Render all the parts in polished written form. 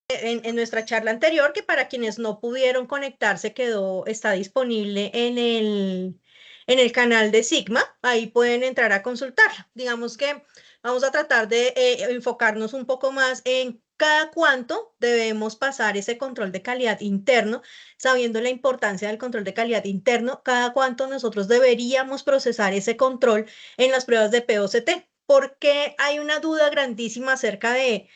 en nuestra charla anterior, que para quienes no pudieron conectarse está disponible en el canal de Sigma. Ahí pueden entrar a consultarla. Digamos que vamos a tratar de enfocarnos un poco más en cada cuánto debemos pasar ese control de calidad interno, sabiendo la importancia del control de calidad interno, cada cuánto nosotros deberíamos procesar ese control en las pruebas de POCT. Porque hay una duda grandísima acerca de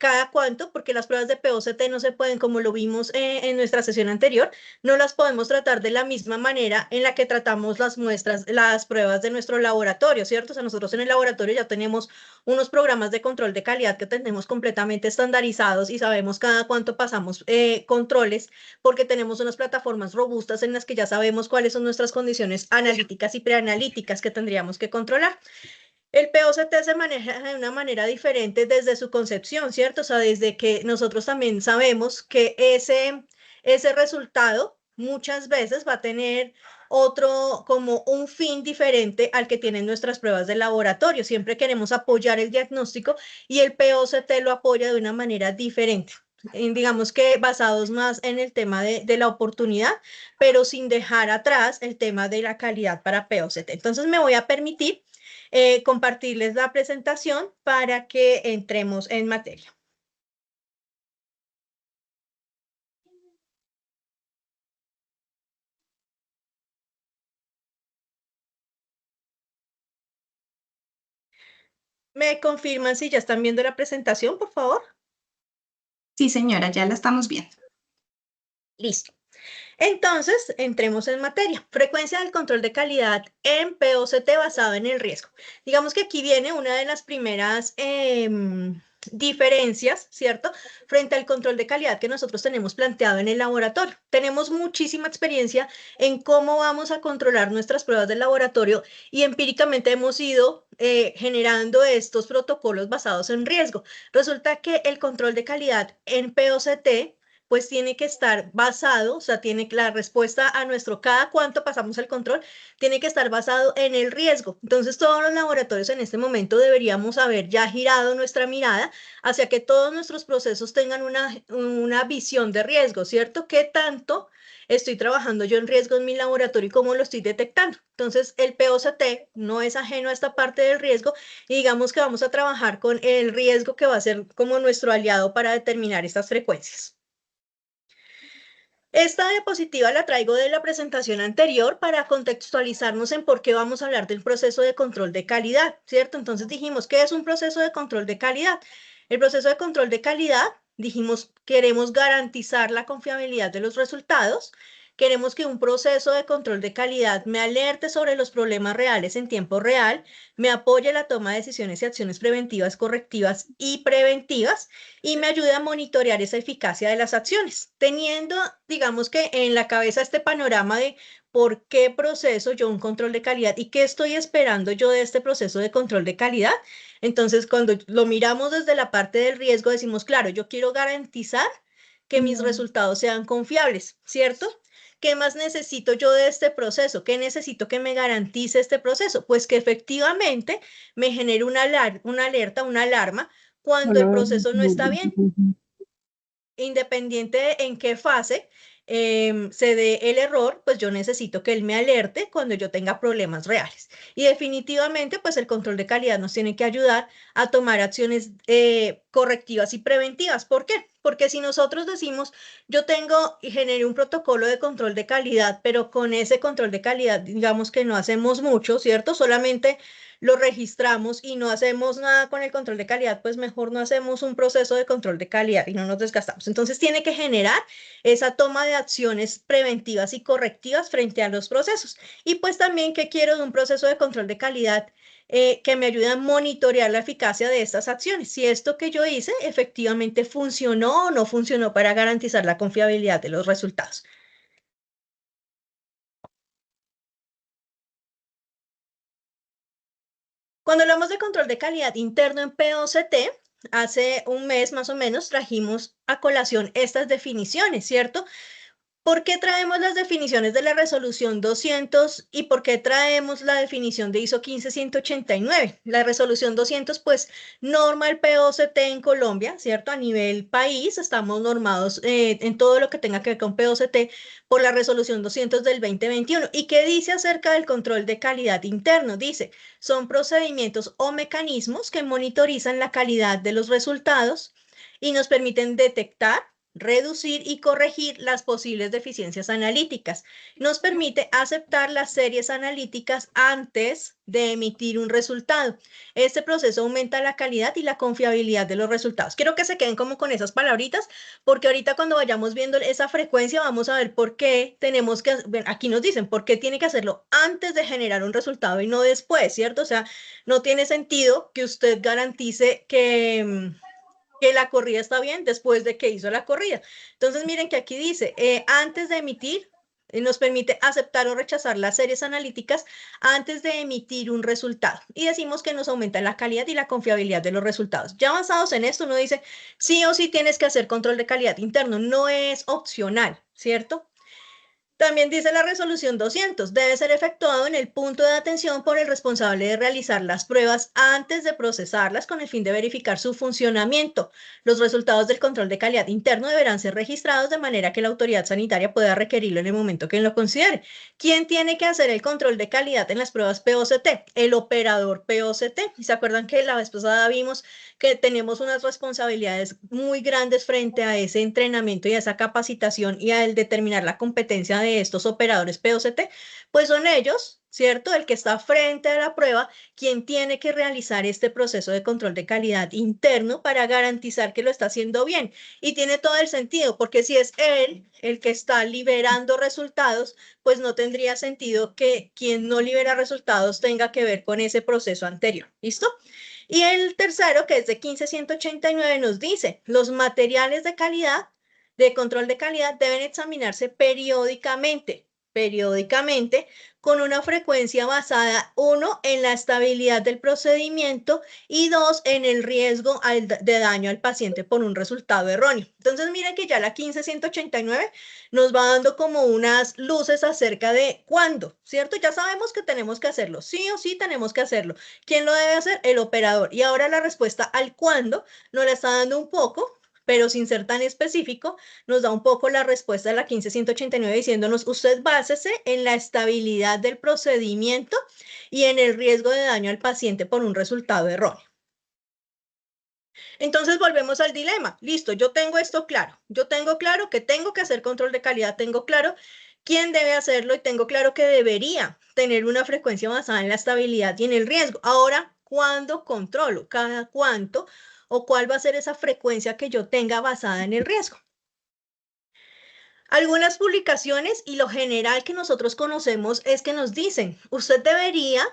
cada cuánto, porque las pruebas de POCT no se pueden, como lo vimos en nuestra sesión anterior, no las podemos tratar de la misma manera en la que tratamos las muestras, las pruebas de nuestro laboratorio, ¿cierto? O sea, nosotros en el laboratorio ya tenemos unos programas de control de calidad que tenemos completamente estandarizados y sabemos cada cuánto pasamos controles, porque tenemos unas plataformas robustas en las que ya sabemos cuáles son nuestras condiciones analíticas y preanalíticas que tendríamos que controlar. El POCT se maneja de una manera diferente desde su concepción, ¿cierto? O sea, desde que nosotros también sabemos que ese resultado muchas veces va a tener otro, como un fin diferente al que tienen nuestras pruebas de laboratorio. Siempre queremos apoyar el diagnóstico y el POCT lo apoya de una manera diferente. Digamos que basados más en el tema de la oportunidad, pero sin dejar atrás el tema de la calidad para POCT. Entonces me voy a permitir compartirles la presentación para que entremos en materia. ¿Me confirman si ya están viendo la presentación, por favor? Sí, señora, ya la estamos viendo. Listo. Entonces, entremos en materia. Frecuencia del control de calidad en POCT basado en el riesgo. Digamos que aquí viene una de las primeras diferencias, ¿cierto? Frente al control de calidad que nosotros tenemos planteado en el laboratorio. Tenemos muchísima experiencia en cómo vamos a controlar nuestras pruebas del laboratorio y empíricamente hemos ido generando estos protocolos basados en riesgo. Resulta que el control de calidad en POCT pues tiene que estar basado, o sea, tiene que la respuesta a nuestro cada cuánto pasamos el control, tiene que estar basado en el riesgo. Entonces, todos los laboratorios en este momento deberíamos haber ya girado nuestra mirada hacia que todos nuestros procesos tengan una visión de riesgo, ¿cierto? ¿Qué tanto estoy trabajando yo en riesgo en mi laboratorio y cómo lo estoy detectando? Entonces, el POCT no es ajeno a esta parte del riesgo y digamos que vamos a trabajar con el riesgo que va a ser como nuestro aliado para determinar estas frecuencias. Esta diapositiva la traigo de la presentación anterior para contextualizarnos en por qué vamos a hablar del proceso de control de calidad, ¿cierto? Entonces dijimos, ¿qué es un proceso de control de calidad? El proceso de control de calidad, dijimos, queremos garantizar la confiabilidad de los resultados, queremos que un proceso de control de calidad me alerte sobre los problemas reales en tiempo real, me apoye la toma de decisiones y acciones preventivas, correctivas y preventivas, y me ayude a monitorear esa eficacia de las acciones, teniendo, digamos que en la cabeza este panorama de por qué proceso yo un control de calidad y qué estoy esperando yo de este proceso de control de calidad. Entonces, cuando lo miramos desde la parte del riesgo, decimos, claro, yo quiero garantizar que mis resultados sean confiables, ¿cierto? ¿Qué más necesito yo de este proceso? ¿Qué necesito que me garantice este proceso? Pues que efectivamente me genere una alerta, una alarma cuando el proceso no está bien, independiente de en qué fase se dé el error, pues yo necesito que él me alerte cuando yo tenga problemas reales. Y definitivamente, pues el control de calidad nos tiene que ayudar a tomar acciones correctivas y preventivas. ¿Por qué? Porque si nosotros decimos, yo tengo y generé un protocolo de control de calidad, pero con ese control de calidad, digamos que no hacemos mucho, ¿cierto? Solamente lo registramos y no hacemos nada con el control de calidad, pues mejor no hacemos un proceso de control de calidad y no nos desgastamos. Entonces tiene que generar esa toma de acciones preventivas y correctivas frente a los procesos. Y pues también que quiero de un proceso de control de calidad que me ayude a monitorear la eficacia de estas acciones. Si esto que yo hice efectivamente funcionó o no funcionó para garantizar la confiabilidad de los resultados. Cuando hablamos de control de calidad interno en POCT, hace un mes más o menos trajimos a colación estas definiciones, ¿cierto? ¿Por qué traemos las definiciones de la resolución 200 y por qué traemos la definición de ISO 15189? La resolución 200, pues, norma el POCT en Colombia, ¿cierto? A nivel país, estamos normados en todo lo que tenga que ver con POCT por la resolución 200 del 2021. ¿Y qué dice acerca del control de calidad interno? Dice, son procedimientos o mecanismos que monitorizan la calidad de los resultados y nos permiten detectar, reducir y corregir las posibles deficiencias analíticas. Nos permite aceptar las series analíticas antes de emitir un resultado. Este proceso aumenta la calidad y la confiabilidad de los resultados. Quiero que se queden como con esas palabritas, porque ahorita cuando vayamos viendo esa frecuencia vamos a ver por qué tenemos que, aquí nos dicen, por qué tiene que hacerlo antes de generar un resultado y no después, ¿cierto? O sea, no tiene sentido que usted garantice que la corrida está bien después de que hizo la corrida. Entonces, miren que aquí dice, antes de emitir, nos permite aceptar o rechazar las series analíticas antes de emitir un resultado. Y decimos que nos aumenta la calidad y la confiabilidad de los resultados. Ya avanzados en esto, uno dice, sí o sí tienes que hacer control de calidad interno, no es opcional, ¿cierto? También dice la resolución 200, debe ser efectuado en el punto de atención por el responsable de realizar las pruebas antes de procesarlas con el fin de verificar su funcionamiento. Los resultados del control de calidad interno deberán ser registrados de manera que la autoridad sanitaria pueda requerirlo en el momento que lo considere. ¿Quién tiene que hacer el control de calidad en las pruebas POCT? El operador POCT. ¿Y se acuerdan que la vez pasada vimos que tenemos unas responsabilidades muy grandes frente a ese entrenamiento y a esa capacitación y al determinar la competencia de estos operadores POCT? Pues son ellos, ¿cierto? El que está frente a la prueba, quien tiene que realizar este proceso de control de calidad interno para garantizar que lo está haciendo bien. Y tiene todo el sentido, porque si es él el que está liberando resultados, pues no tendría sentido que quien no libera resultados tenga que ver con ese proceso anterior. ¿Listo? Y el tercero, que es de 15189, nos dice, los materiales de calidad, de control de calidad, deben examinarse periódicamente, con una frecuencia basada, uno, en la estabilidad del procedimiento y dos, en el riesgo de daño al paciente por un resultado erróneo. Entonces, miren que ya la 15189 nos va dando como unas luces acerca de cuándo, ¿cierto? Ya sabemos que tenemos que hacerlo, sí o sí tenemos que hacerlo. ¿Quién lo debe hacer? El operador. Y ahora la respuesta al cuándo nos la está dando un poco, pero sin ser tan específico, nos da un poco la respuesta de la 15189 diciéndonos, usted básese en la estabilidad del procedimiento y en el riesgo de daño al paciente por un resultado erróneo. Entonces volvemos al dilema. Listo, yo tengo esto claro. Yo tengo claro que tengo que hacer control de calidad, tengo claro quién debe hacerlo y tengo claro que debería tener una frecuencia basada en la estabilidad y en el riesgo. Ahora, ¿cuándo controlo? ¿Cada cuánto? ¿O cuál va a ser esa frecuencia que yo tenga basada en el riesgo? Algunas publicaciones y lo general que nosotros conocemos es que nos dicen, usted debería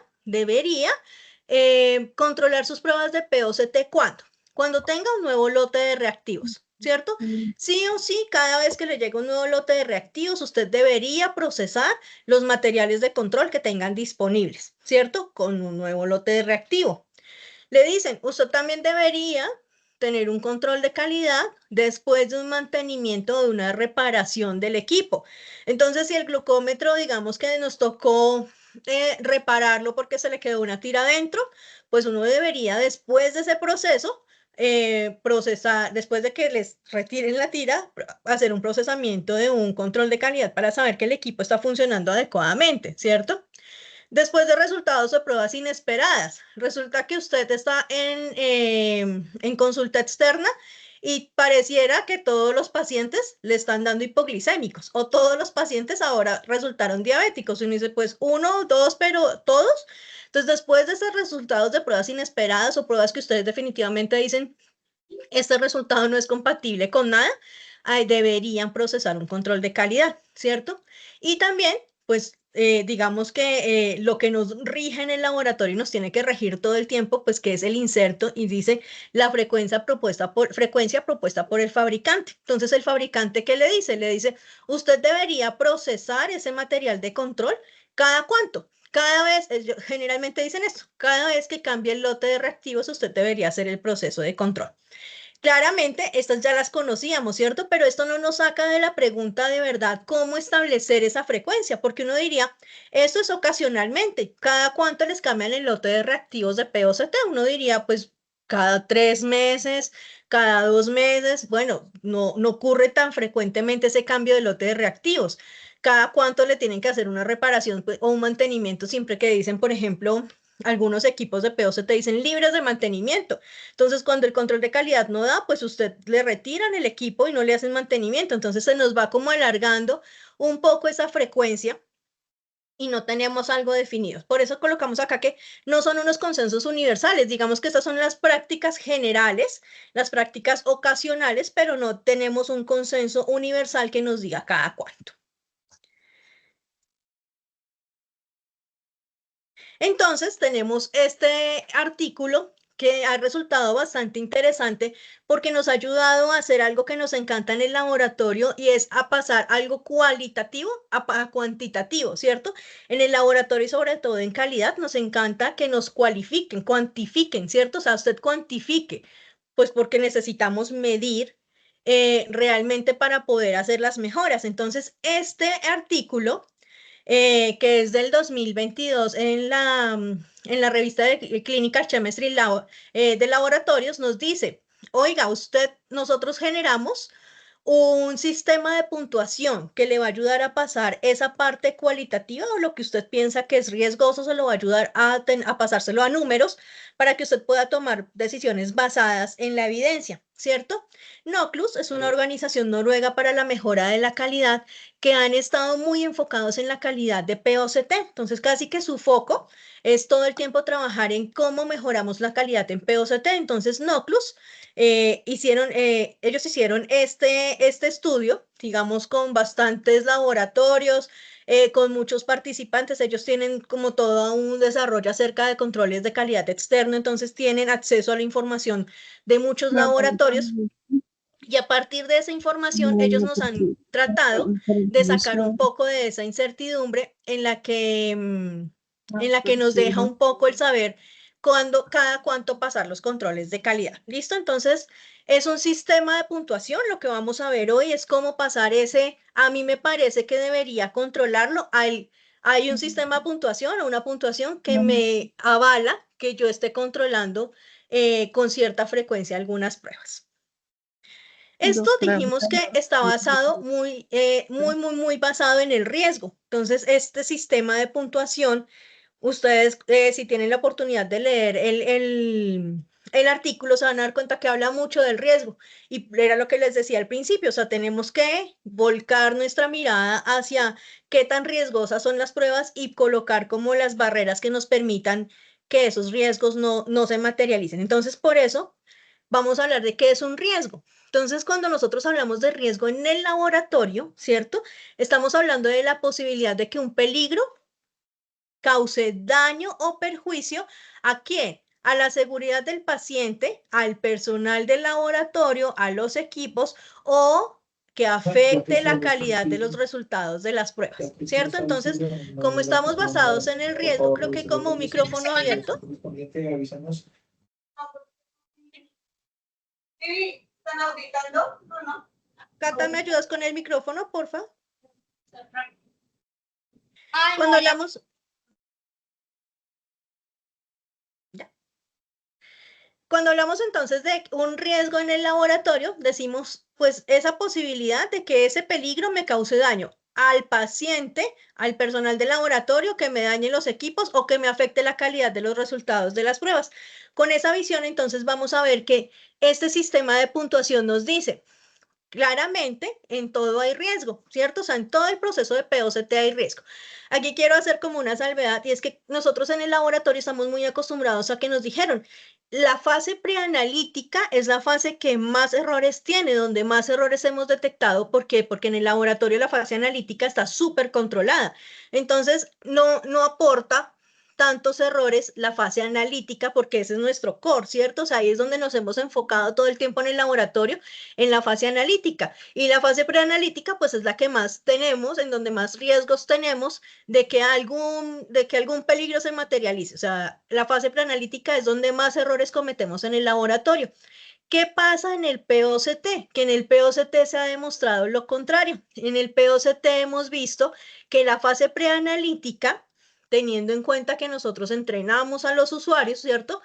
controlar sus pruebas de POCT cuando tenga un nuevo lote de reactivos, ¿cierto? Sí o sí, cada vez que le llegue un nuevo lote de reactivos, usted debería procesar los materiales de control que tengan disponibles, ¿cierto? Con un nuevo lote de reactivo. Le dicen, usted también debería tener un control de calidad después de un mantenimiento o de una reparación del equipo. Entonces, si el glucómetro, digamos que nos tocó repararlo porque se le quedó una tira adentro, pues uno debería, después de ese proceso, procesar, después de que les retiren la tira, hacer un procesamiento de un control de calidad para saber que el equipo está funcionando adecuadamente, ¿cierto? Después de resultados de pruebas inesperadas, resulta que usted está en consulta externa y pareciera que todos los pacientes le están dando hipoglicémicos o todos los pacientes ahora resultaron diabéticos. Y uno dice, pues uno, dos, pero todos. Entonces, después de esos resultados de pruebas inesperadas o pruebas que ustedes definitivamente dicen, este resultado no es compatible con nada, deberían procesar un control de calidad, ¿cierto? Y también, pues, digamos que lo que nos rige en el laboratorio y nos tiene que regir todo el tiempo, pues, que es el inserto y dice la frecuencia propuesta por el fabricante. Entonces, el fabricante, ¿qué le dice? Le dice, usted debería procesar ese material de control cada cuánto. Cada vez, generalmente dicen esto, cada vez que cambie el lote de reactivos, usted debería hacer el proceso de control. Claramente, estas ya las conocíamos, ¿cierto? Pero esto no nos saca de la pregunta de verdad, ¿cómo establecer esa frecuencia? Porque uno diría, esto es ocasionalmente, ¿cada cuánto les cambian el lote de reactivos de POCT? Uno diría, pues, cada 3 meses, cada 2 meses. Bueno, no ocurre tan frecuentemente ese cambio de lote de reactivos. ¿Cada cuánto le tienen que hacer una reparación, pues, o un mantenimiento? Siempre que dicen, por ejemplo, algunos equipos de POCT dicen libres de mantenimiento. Entonces, cuando el control de calidad no da, pues usted le retiran el equipo y no le hacen mantenimiento. Entonces, se nos va como alargando un poco esa frecuencia y no tenemos algo definido. Por eso colocamos acá que no son unos consensos universales. Digamos que estas son las prácticas generales, las prácticas ocasionales, pero no tenemos un consenso universal que nos diga cada cuánto. Entonces, tenemos este artículo que ha resultado bastante interesante porque nos ha ayudado a hacer algo que nos encanta en el laboratorio y es a pasar algo cualitativo a cuantitativo, ¿cierto? En el laboratorio y sobre todo en calidad nos encanta que nos cualifiquen, cuantifiquen, ¿cierto? O sea, usted cuantifique, pues porque necesitamos medir realmente para poder hacer las mejoras. Entonces, este artículo que es del 2022 en la revista de Clinical Chemistry de laboratorios, nos dice, oiga, nosotros generamos un sistema de puntuación que le va a ayudar a pasar esa parte cualitativa o lo que usted piensa que es riesgoso, se lo va a ayudar a pasárselo a números para que usted pueda tomar decisiones basadas en la evidencia, ¿cierto? Noclus es una organización noruega para la mejora de la calidad que han estado muy enfocados en la calidad de POCT. Entonces, casi que su foco es todo el tiempo trabajar en cómo mejoramos la calidad en POCT. Entonces, Noclus ellos hicieron este estudio, digamos, con bastantes laboratorios, con muchos participantes. Ellos tienen como todo un desarrollo acerca de controles de calidad externo, entonces tienen acceso a la información de muchos laboratorios. Y a partir de esa información, ellos nos han tratado de sacar un poco de esa incertidumbre en la que nos deja un poco el saber cada cuánto pasar los controles de calidad. ¿Listo? Entonces, es un sistema de puntuación. Lo que vamos a ver hoy es cómo pasar a mí me parece que debería controlarlo. Hay un sistema de puntuación o una puntuación que me avala que yo esté controlando con cierta frecuencia algunas pruebas. Esto dijimos que está basado muy basado en el riesgo. Entonces, este sistema de puntuación, ustedes, si tienen la oportunidad de leer el artículo, se van a dar cuenta que habla mucho del riesgo. Y era lo que les decía al principio, o sea, tenemos que volcar nuestra mirada hacia qué tan riesgosas son las pruebas y colocar como las barreras que nos permitan que esos riesgos no se materialicen. Entonces, por eso vamos a hablar de qué es un riesgo. Entonces, cuando nosotros hablamos de riesgo en el laboratorio, ¿cierto? Estamos hablando de la posibilidad de que un peligro cause daño o perjuicio ¿a quién? A la seguridad del paciente, al personal del laboratorio, a los equipos o que afecte la calidad de los resultados de las pruebas, ¿cierto? Entonces, como estamos basados en el riesgo, creo que hay como un micrófono abierto. Sí, ¿están auditando? No. Cata, ¿me ayudas con el micrófono, porfa? Ay, Cuando hablamos... Ya. Cuando hablamos entonces de un riesgo en el laboratorio, decimos, pues, esa posibilidad de que ese peligro me cause daño al paciente, al personal del laboratorio, que me dañe los equipos o que me afecte la calidad de los resultados de las pruebas. Con esa visión, entonces, vamos a ver que este sistema de puntuación nos dice, claramente, en todo hay riesgo, ¿cierto? O sea, en todo el proceso de POCT hay riesgo. Aquí quiero hacer como una salvedad y es que nosotros en el laboratorio estamos muy acostumbrados a que nos dijeron, la fase preanalítica es la fase que más errores tiene, donde más errores hemos detectado. ¿Por qué? Porque en el laboratorio la fase analítica está súper controlada. Entonces, no aporta tantos errores la fase analítica porque ese es nuestro core, ¿cierto? O sea, ahí es donde nos hemos enfocado todo el tiempo en el laboratorio, en la fase analítica. Y la fase preanalítica, pues es la que más tenemos, en donde más riesgos tenemos de que algún peligro se materialice. O sea, la fase preanalítica es donde más errores cometemos en el laboratorio. ¿Qué pasa en el POCT? Que en el POCT se ha demostrado lo contrario. En el POCT hemos visto que la fase preanalítica, teniendo en cuenta que nosotros entrenamos a los usuarios, ¿cierto?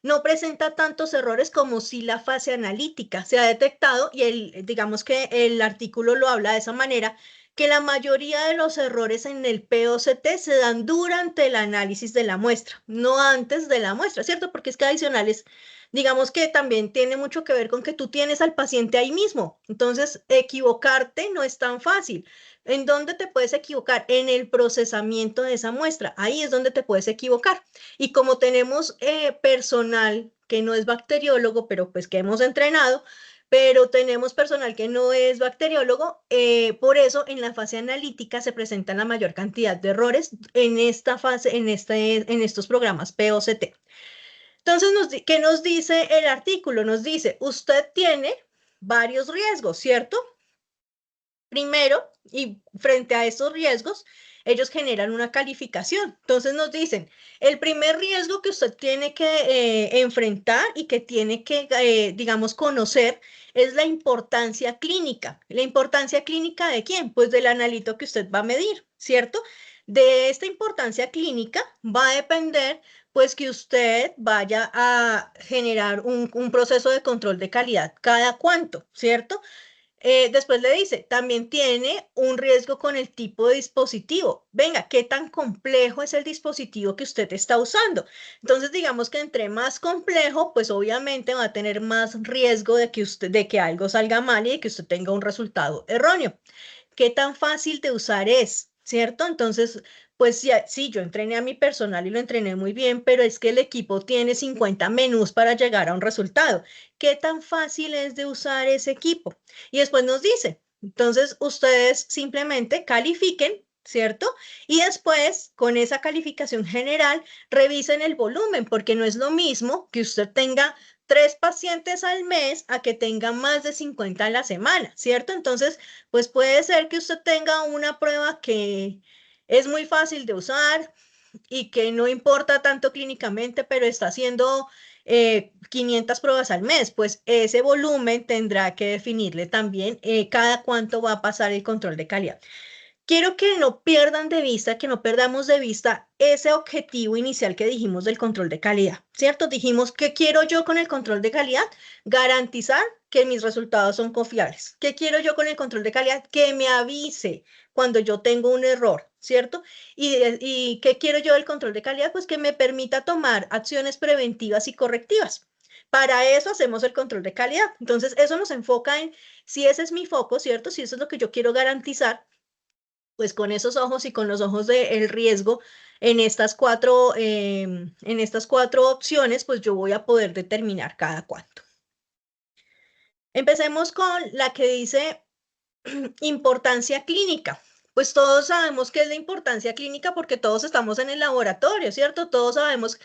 No presenta tantos errores como si la fase analítica se ha detectado y digamos que el artículo lo habla de esa manera, que la mayoría de los errores en el POCT se dan durante el análisis de la muestra, no antes de la muestra, ¿cierto? Porque es que adicionales, digamos que también tiene mucho que ver con que tú tienes al paciente ahí mismo, entonces equivocarte no es tan fácil. ¿En dónde te puedes equivocar? En el procesamiento de esa muestra, ahí es donde te puedes equivocar. Y como tenemos personal que no es bacteriólogo, pero pues que hemos entrenado, pero tenemos personal que no es bacteriólogo, por eso en la fase analítica se presentan la mayor cantidad de errores en esta fase, en estos programas POCT. Entonces, ¿qué nos dice el artículo? Nos dice, usted tiene varios riesgos, ¿cierto? Primero, y frente a estos riesgos, ellos generan una calificación. Entonces nos dicen, el primer riesgo que usted tiene que enfrentar y que tiene que, digamos, conocer es la importancia clínica. ¿La importancia clínica de quién? Pues del analito que usted va a medir, ¿cierto? De esta importancia clínica va a depender, pues, que usted vaya a generar un proceso de control de calidad. ¿Cada cuánto? ¿Cierto? Después le dice, también tiene un riesgo con el tipo de dispositivo. Venga, ¿qué tan complejo es el dispositivo que usted está usando? Entonces, digamos que entre más complejo, pues obviamente va a tener más riesgo de que algo salga mal y de que usted tenga un resultado erróneo. ¿Qué tan fácil de usar es? ¿Cierto? Entonces, pues ya, sí, yo entrené a mi personal y lo entrené muy bien, pero es que el equipo tiene 50 menús para llegar a un resultado. ¿Qué tan fácil es de usar ese equipo? Y después nos dice, entonces ustedes simplemente califiquen, ¿cierto? Y después, con esa calificación general, revisen el volumen, porque no es lo mismo que usted tenga 3 pacientes al mes a que tenga más de 50 a la semana, ¿cierto? Entonces, pues puede ser que usted tenga una prueba que es muy fácil de usar y que no importa tanto clínicamente, pero está haciendo 500 pruebas al mes, pues ese volumen tendrá que definirle también cada cuánto va a pasar el control de calidad. Quiero que no pierdan de vista, que no perdamos de vista ese objetivo inicial que dijimos del control de calidad, ¿cierto? Dijimos, ¿qué quiero yo con el control de calidad? Garantizar que mis resultados son confiables. ¿Qué quiero yo con el control de calidad? Que me avise cuando yo tengo un error, ¿cierto? ¿Y qué quiero yo del control de calidad? Pues que me permita tomar acciones preventivas y correctivas. Para eso hacemos el control de calidad. Entonces, eso nos enfoca en si ese es mi foco, ¿cierto? Si eso es lo que yo quiero garantizar, pues con esos ojos y con los ojos del riesgo en estas cuatro opciones, pues yo voy a poder determinar cada cuánto. Empecemos con la que dice importancia clínica. Pues todos sabemos qué es la importancia clínica porque todos estamos en el laboratorio, ¿cierto? Todos sabemos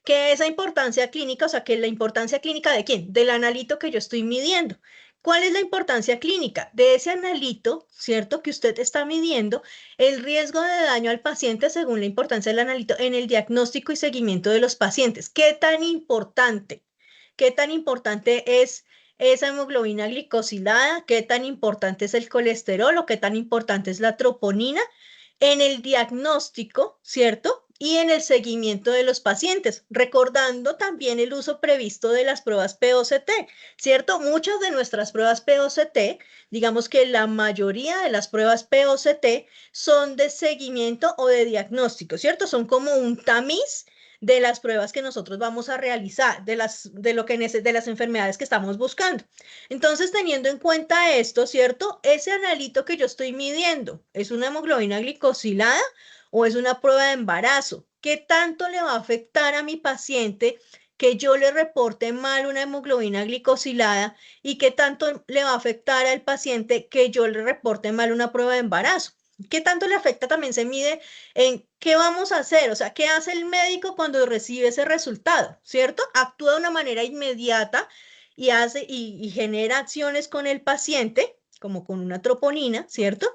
que esa importancia clínica, o sea, que la importancia clínica ¿de quién? Del analito que yo estoy midiendo. ¿Cuál es la importancia clínica? De ese analito, ¿cierto? Que usted está midiendo, el riesgo de daño al paciente según la importancia del analito en el diagnóstico y seguimiento de los pacientes. ¿Qué tan importante? ¿Qué tan importante es esa hemoglobina glicosilada? ¿Qué tan importante es el colesterol o qué tan importante es la troponina en el diagnóstico, ¿cierto? Y en el seguimiento de los pacientes, recordando también el uso previsto de las pruebas POCT, ¿cierto? Muchas de nuestras pruebas POCT, digamos que la mayoría de las pruebas POCT son de seguimiento o de diagnóstico, ¿cierto? Son como un tamiz de las pruebas que nosotros vamos a realizar, de las enfermedades que estamos buscando. Entonces, teniendo en cuenta esto, ¿cierto? Ese analito que yo estoy midiendo, ¿es una hemoglobina glicosilada o es una prueba de embarazo? ¿Qué tanto le va a afectar a mi paciente que yo le reporte mal una hemoglobina glicosilada y qué tanto le va a afectar al paciente que yo le reporte mal una prueba de embarazo? ¿Qué tanto le afecta? También se mide en qué vamos a hacer, o sea, qué hace el médico cuando recibe ese resultado, ¿cierto? Actúa de una manera inmediata y hace y genera acciones con el paciente, como con una troponina, ¿cierto?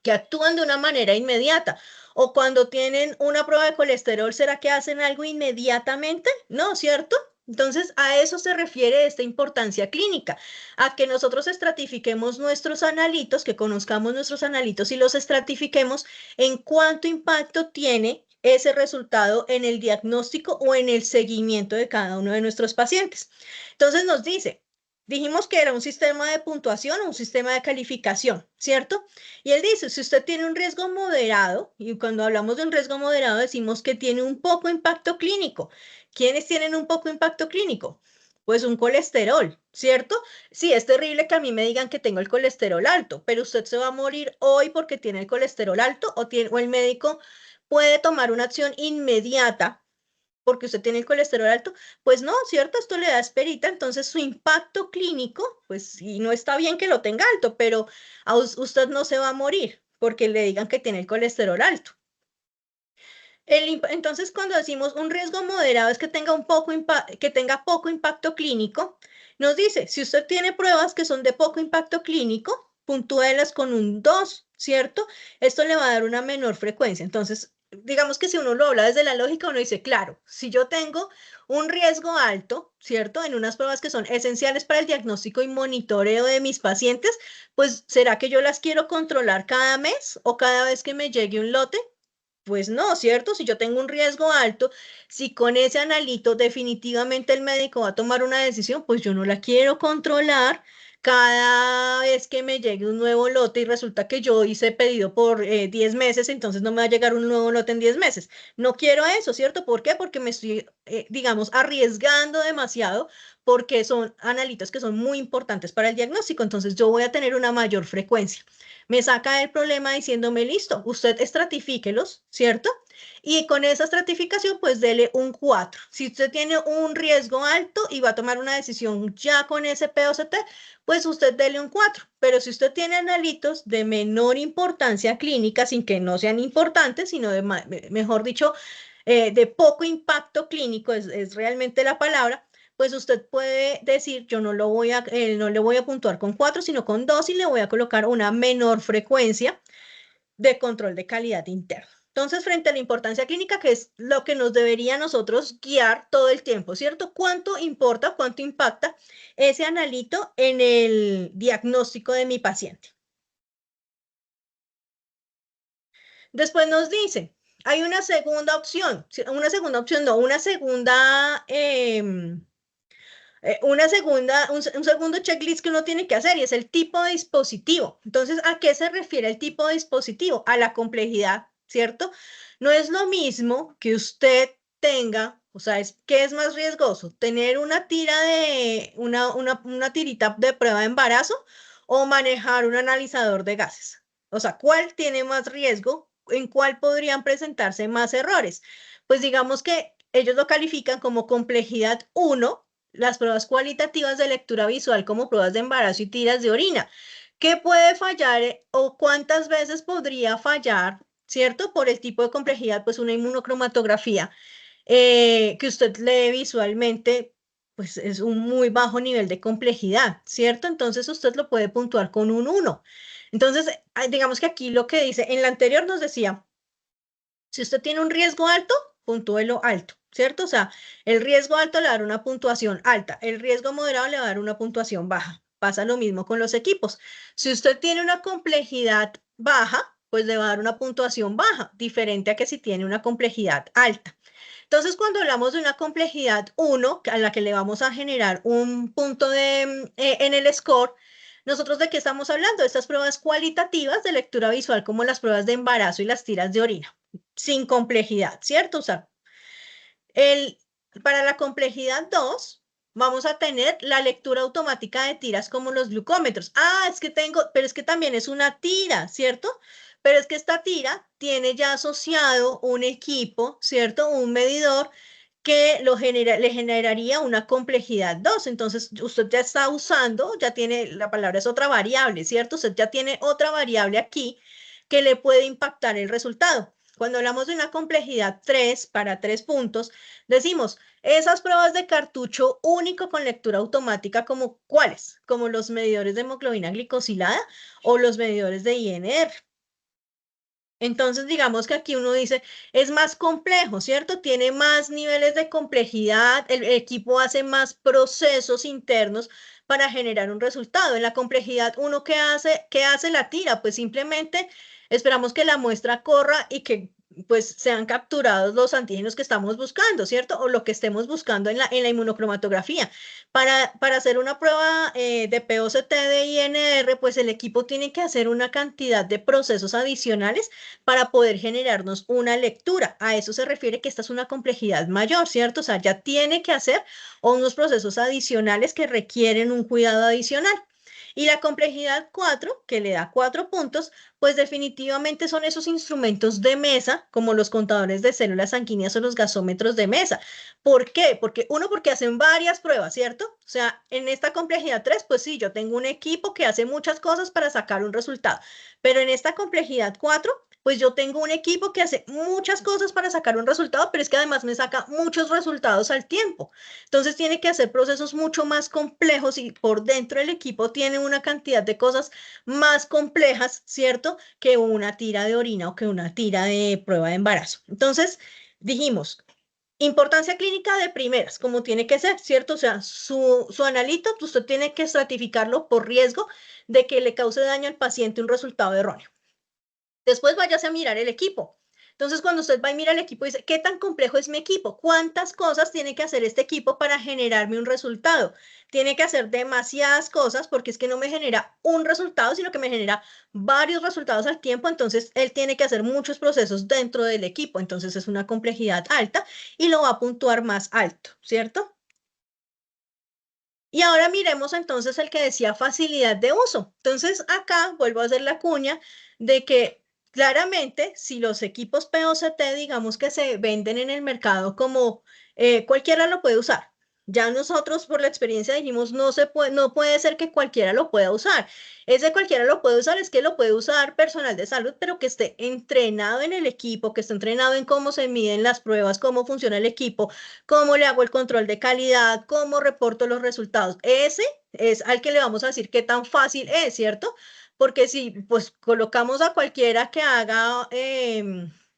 Que actúan de una manera inmediata. O cuando tienen una prueba de colesterol, ¿será que hacen algo inmediatamente? No, ¿cierto? Entonces, a eso se refiere esta importancia clínica, a que nosotros estratifiquemos nuestros analitos, que conozcamos nuestros analitos y los estratifiquemos en cuánto impacto tiene ese resultado en el diagnóstico o en el seguimiento de cada uno de nuestros pacientes. Entonces nos dice, dijimos que era un sistema de puntuación o un sistema de calificación, ¿cierto? Y él dice, si usted tiene un riesgo moderado, y cuando hablamos de un riesgo moderado decimos que tiene un poco impacto clínico. ¿Quiénes tienen un poco impacto clínico? Pues un colesterol, ¿cierto? Sí, es terrible que a mí me digan que tengo el colesterol alto, pero usted se va a morir hoy porque tiene el colesterol alto o el médico puede tomar una acción inmediata porque usted tiene el colesterol alto, pues no, ¿cierto? Esto le da esperita, entonces su impacto clínico, pues sí, no está bien que lo tenga alto, pero usted no se va a morir porque le digan que tiene el colesterol alto. Entonces, cuando decimos un riesgo moderado es que tenga poco impacto clínico, nos dice, si usted tiene pruebas que son de poco impacto clínico, puntúelas con un 2, ¿cierto? Esto le va a dar una menor frecuencia. Entonces, digamos que si uno lo habla desde la lógica, uno dice, claro, si yo tengo un riesgo alto, ¿cierto? En unas pruebas que son esenciales para el diagnóstico y monitoreo de mis pacientes, pues ¿será que yo las quiero controlar cada mes o cada vez que me llegue un lote? Pues no, ¿cierto? Si yo tengo un riesgo alto, si con ese analito definitivamente el médico va a tomar una decisión, pues yo no la quiero controlar cada vez que me llegue un nuevo lote y resulta que yo hice pedido por 10 meses, entonces no me va a llegar un nuevo lote en 10 meses. No quiero eso, ¿cierto? ¿Por qué? Porque me estoy, digamos, arriesgando demasiado porque son analitos que son muy importantes para el diagnóstico, entonces yo voy a tener una mayor frecuencia. Me saca el problema diciéndome, listo, usted estratifíquelos, ¿cierto? Y con esa estratificación, pues dele un 4. Si usted tiene un riesgo alto y va a tomar una decisión ya con ese POCT, pues usted dele un 4. Pero si usted tiene analitos de menor importancia clínica, sin que no sean importantes, sino de, mejor dicho, de poco impacto clínico, es realmente la palabra, pues usted puede decir, yo no no le voy a puntuar con 4, sino con 2 y le voy a colocar una menor frecuencia de control de calidad interno. Entonces, frente a la importancia clínica, que es lo que nos debería nosotros guiar todo el tiempo, ¿cierto? ¿Cuánto importa, cuánto impacta ese analito en el diagnóstico de mi paciente? Después nos dice, hay una segunda opción, un segundo checklist que uno tiene que hacer y es el tipo de dispositivo. Entonces, ¿a qué se refiere el tipo de dispositivo? A la complejidad, ¿cierto? No es lo mismo que usted tenga, o sea, ¿qué es más riesgoso? ¿Tener una una tirita de prueba de embarazo o manejar un analizador de gases? O sea, ¿cuál tiene más riesgo? ¿En cuál podrían presentarse más errores? Pues digamos que ellos lo califican como complejidad 1, las pruebas cualitativas de lectura visual como pruebas de embarazo y tiras de orina. ¿Qué puede fallar o cuántas veces podría fallar, cierto? Por el tipo de complejidad, pues una inmunocromatografía que usted lee visualmente, pues es un muy bajo nivel de complejidad, ¿cierto? Entonces usted lo puede puntuar con un 1. Entonces, digamos que aquí lo que dice, en la anterior nos decía, si usted tiene un riesgo alto, puntúelo alto, ¿cierto? O sea, el riesgo alto le va a dar una puntuación alta, el riesgo moderado le va a dar una puntuación baja. Pasa lo mismo con los equipos. Si usted tiene una complejidad baja, pues le va a dar una puntuación baja, diferente a que si tiene una complejidad alta. Entonces, cuando hablamos de una complejidad 1, a la que le vamos a generar un punto en el score, ¿nosotros de qué estamos hablando? Estas pruebas cualitativas de lectura visual, como las pruebas de embarazo y las tiras de orina, sin complejidad, ¿cierto? O sea, para la complejidad 2, vamos a tener la lectura automática de tiras como los glucómetros. Ah, pero es que también es una tira, ¿cierto? Pero es que esta tira tiene ya asociado un equipo, ¿cierto? Un medidor que le generaría una complejidad 2. Entonces, usted ya está usando, ya tiene, la palabra es otra variable, ¿cierto? Usted ya tiene otra variable aquí que le puede impactar el resultado. Cuando hablamos de una complejidad 3 para 3 puntos, decimos, esas pruebas de cartucho único con lectura automática, ¿como cuáles? Como los medidores de hemoglobina glicosilada o los medidores de INR. Entonces, digamos que aquí uno dice, es más complejo, ¿cierto? Tiene más niveles de complejidad, el equipo hace más procesos internos para generar un resultado. En la complejidad, uno qué hace la tira? Pues simplemente esperamos que la muestra corra y que pues sean capturados los antígenos que estamos buscando, ¿cierto? O lo que estemos buscando en la inmunocromatografía. Para hacer una prueba de POCT de INR, pues el equipo tiene que hacer una cantidad de procesos adicionales para poder generarnos una lectura. A eso se refiere que esta es una complejidad mayor, ¿cierto? O sea, ya tiene que hacer unos procesos adicionales que requieren un cuidado adicional. Y la complejidad 4, que le da 4 puntos, pues definitivamente son esos instrumentos de mesa, como los contadores de células sanguíneas o los gasómetros de mesa. ¿Por qué? Porque hacen varias pruebas, ¿cierto? O sea, en esta complejidad 3, pues sí, yo tengo un equipo que hace muchas cosas para sacar un resultado, pero en esta complejidad 4, pues yo tengo un equipo que hace muchas cosas para sacar un resultado, pero es que además me saca muchos resultados al tiempo. Entonces tiene que hacer procesos mucho más complejos y por dentro del equipo tiene una cantidad de cosas más complejas, ¿cierto? Que una tira de orina o que una tira de prueba de embarazo. Entonces, dijimos, importancia clínica de primeras, como tiene que ser, ¿cierto? O sea, su analito, usted tiene que estratificarlo por riesgo de que le cause daño al paciente un resultado erróneo. Después váyase a mirar el equipo. Entonces, cuando usted va y mira el equipo, dice, ¿qué tan complejo es mi equipo? ¿Cuántas cosas tiene que hacer este equipo para generarme un resultado? Tiene que hacer demasiadas cosas porque es que no me genera un resultado, sino que me genera varios resultados al tiempo. Entonces, él tiene que hacer muchos procesos dentro del equipo. Entonces, es una complejidad alta y lo va a puntuar más alto, ¿cierto? Y ahora miremos entonces el que decía facilidad de uso. Entonces acá vuelvo a hacer la cuña de que claramente si los equipos POCT digamos que se venden en el mercado como cualquiera lo puede usar. Ya nosotros por la experiencia dijimos no puede ser que cualquiera lo pueda usar. Ese cualquiera lo puede usar es que lo puede usar personal de salud, pero que esté entrenado en el equipo, que esté entrenado en cómo se miden las pruebas, cómo funciona el equipo, cómo le hago el control de calidad, cómo reporto los resultados. Ese es al que le vamos a decir qué tan fácil es, ¿cierto? Porque si pues colocamos a cualquiera que haga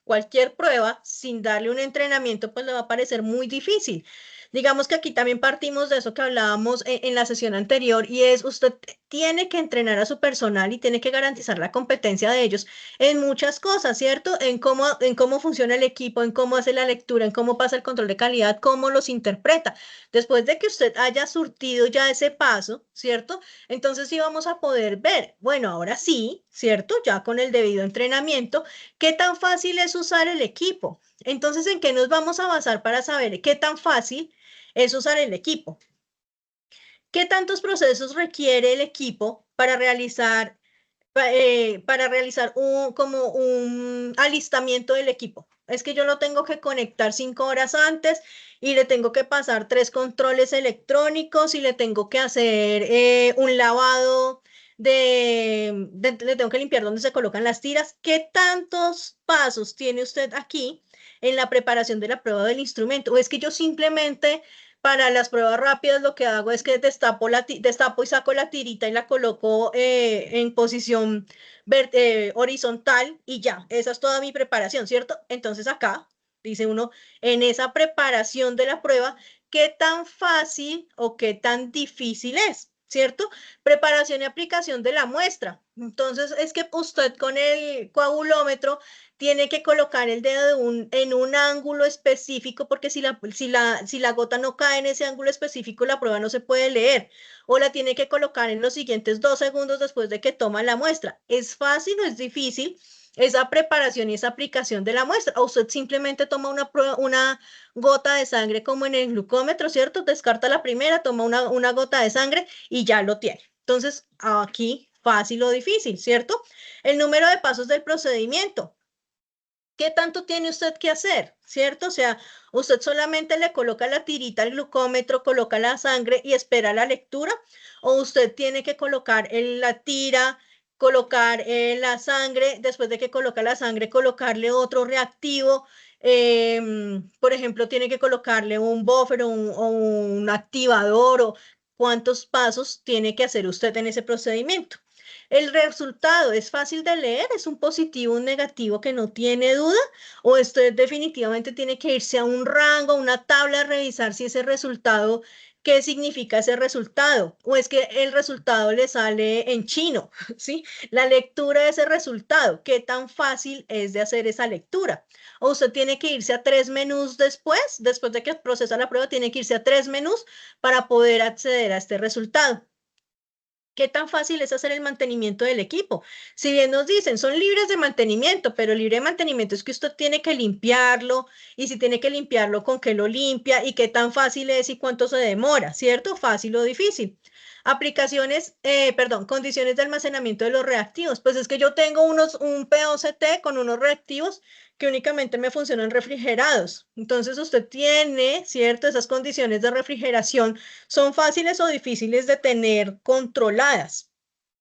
cualquier prueba sin darle un entrenamiento, pues le va a parecer muy difícil. Digamos que aquí también partimos de eso que hablábamos en la sesión anterior y es usted tiene que entrenar a su personal y tiene que garantizar la competencia de ellos en muchas cosas, ¿cierto? En cómo funciona el equipo, en cómo hace la lectura, en cómo pasa el control de calidad, cómo los interpreta. Después de que usted haya surtido ya ese paso, ¿cierto? Entonces sí vamos a poder ver, bueno, ahora sí, ¿cierto? Ya con el debido entrenamiento, ¿qué tan fácil es usar el equipo? Entonces, ¿en qué nos vamos a basar para saber qué tan fácil es usar el equipo? ¿Qué tantos procesos requiere el equipo para realizar como un alistamiento del equipo? Es que yo lo tengo que conectar 5 horas antes y le tengo que pasar 3 controles electrónicos y le tengo que hacer un lavado le tengo que limpiar donde se colocan las tiras. ¿Qué tantos pasos tiene usted aquí en la preparación de la prueba del instrumento? ¿O es que yo simplemente para las pruebas rápidas lo que hago es que destapo y saco la tirita y la coloco en posición horizontal y ya, esa es toda mi preparación, ¿cierto? Entonces acá dice uno, en esa preparación de la prueba, ¿qué tan fácil o qué tan difícil es? ¿Cierto? Preparación y aplicación de la muestra. Entonces es que usted con el coagulómetro tiene que colocar el dedo en un ángulo específico porque si la gota no cae en ese ángulo específico, la prueba no se puede leer. O la tiene que colocar en los siguientes 2 segundos después de que toma la muestra. ¿Es fácil o es difícil esa preparación y esa aplicación de la muestra? O usted simplemente toma una gota de sangre como en el glucómetro, ¿cierto? Descarta la primera, toma una gota de sangre y ya lo tiene. Entonces, aquí fácil o difícil, ¿cierto? El número de pasos del procedimiento. ¿Qué tanto tiene usted que hacer? ¿Cierto? O sea, usted solamente le coloca la tirita al glucómetro, coloca la sangre y espera la lectura, o usted tiene que colocar la tira, colocar la sangre, después de que coloca la sangre, colocarle otro reactivo. Por ejemplo, tiene que colocarle un buffer o un activador o cuántos pasos tiene que hacer usted en ese procedimiento. ¿El resultado es fácil de leer? ¿Es un positivo, un negativo que no tiene duda? ¿O usted definitivamente tiene que irse a un rango, a una tabla, a revisar si ese resultado, qué significa ese resultado? ¿O es que el resultado le sale en chino? ¿Sí? La lectura de ese resultado, ¿qué tan fácil es de hacer esa lectura? ¿O usted tiene que irse a 3 menús después de que procesa la prueba, tiene que irse a 3 menús para poder acceder a este resultado? ¿Qué tan fácil es hacer el mantenimiento del equipo? Si bien nos dicen, son libres de mantenimiento, pero libre de mantenimiento es que usted tiene que limpiarlo, y si tiene que limpiarlo, ¿con qué lo limpia? Y qué tan fácil es y cuánto se demora, ¿cierto? Fácil o difícil. Condiciones de almacenamiento de los reactivos. Pues es que yo tengo un POCT con unos reactivos que únicamente me funcionan refrigerados. Entonces usted tiene, ¿cierto? Esas condiciones de refrigeración son fáciles o difíciles de tener controladas.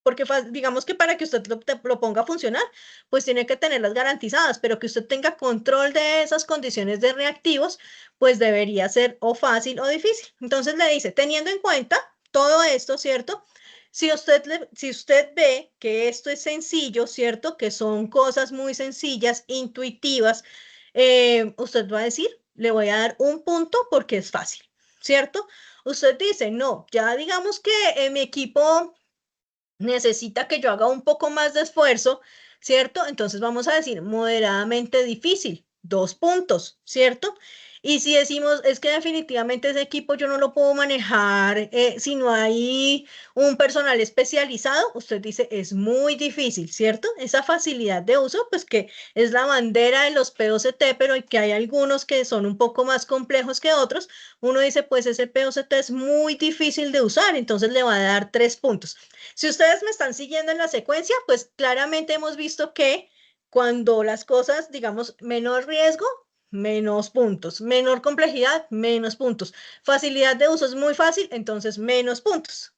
Porque digamos que para que usted lo ponga a funcionar, pues tiene que tenerlas garantizadas, pero que usted tenga control de esas condiciones de reactivos, pues debería ser o fácil o difícil. Entonces le dice, teniendo en cuenta todo esto, ¿cierto? Si usted ve que esto es sencillo, ¿cierto? Que son cosas muy sencillas, intuitivas, usted va a decir, le voy a dar un punto porque es fácil, ¿cierto? Usted dice, no, ya digamos que mi equipo necesita que yo haga un poco más de esfuerzo, ¿cierto? Entonces vamos a decir moderadamente difícil, 2 puntos, ¿cierto? Y si decimos, es que definitivamente ese equipo yo no lo puedo manejar si no hay un personal especializado, usted dice, es muy difícil, ¿cierto? Esa facilidad de uso, pues que es la bandera de los POCT, pero que hay algunos que son un poco más complejos que otros, uno dice, pues ese POCT es muy difícil de usar, entonces le va a dar 3 puntos. Si ustedes me están siguiendo en la secuencia, pues claramente hemos visto que cuando las cosas, digamos, menor riesgo, menos puntos, menor complejidad, menos puntos. Facilidad de uso es muy fácil, entonces menos puntos.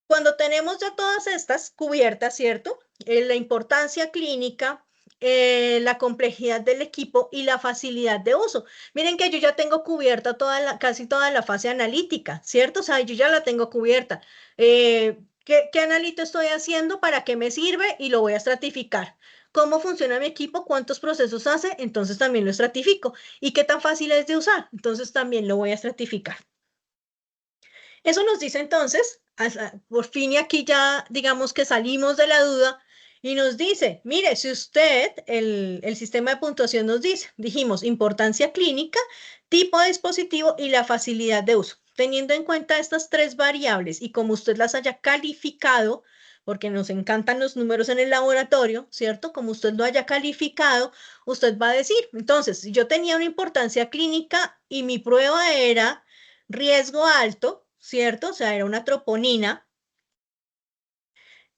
Cuando tenemos ya todas estas cubiertas, ¿cierto? La importancia clínica, la complejidad del equipo y la facilidad de uso. Miren que yo ya tengo cubierta casi toda la fase analítica, ¿cierto? O sea, yo ya la tengo cubierta. ¿Qué analito estoy haciendo? ¿Para qué me sirve? Y lo voy a estratificar. ¿Cómo funciona mi equipo? ¿Cuántos procesos hace? Entonces también lo estratifico. ¿Y qué tan fácil es de usar? Entonces también lo voy a estratificar. Eso nos dice entonces, por fin y aquí ya digamos que salimos de la duda y nos dice, mire, si usted, el sistema de puntuación nos dice, dijimos, importancia clínica, tipo de dispositivo y la facilidad de uso. Teniendo en cuenta estas 3 variables y como usted las haya calificado, porque nos encantan los números en el laboratorio, ¿cierto? Como usted lo haya calificado, usted va a decir, entonces, si yo tenía una importancia clínica y mi prueba era riesgo alto, ¿cierto? O sea, era una troponina.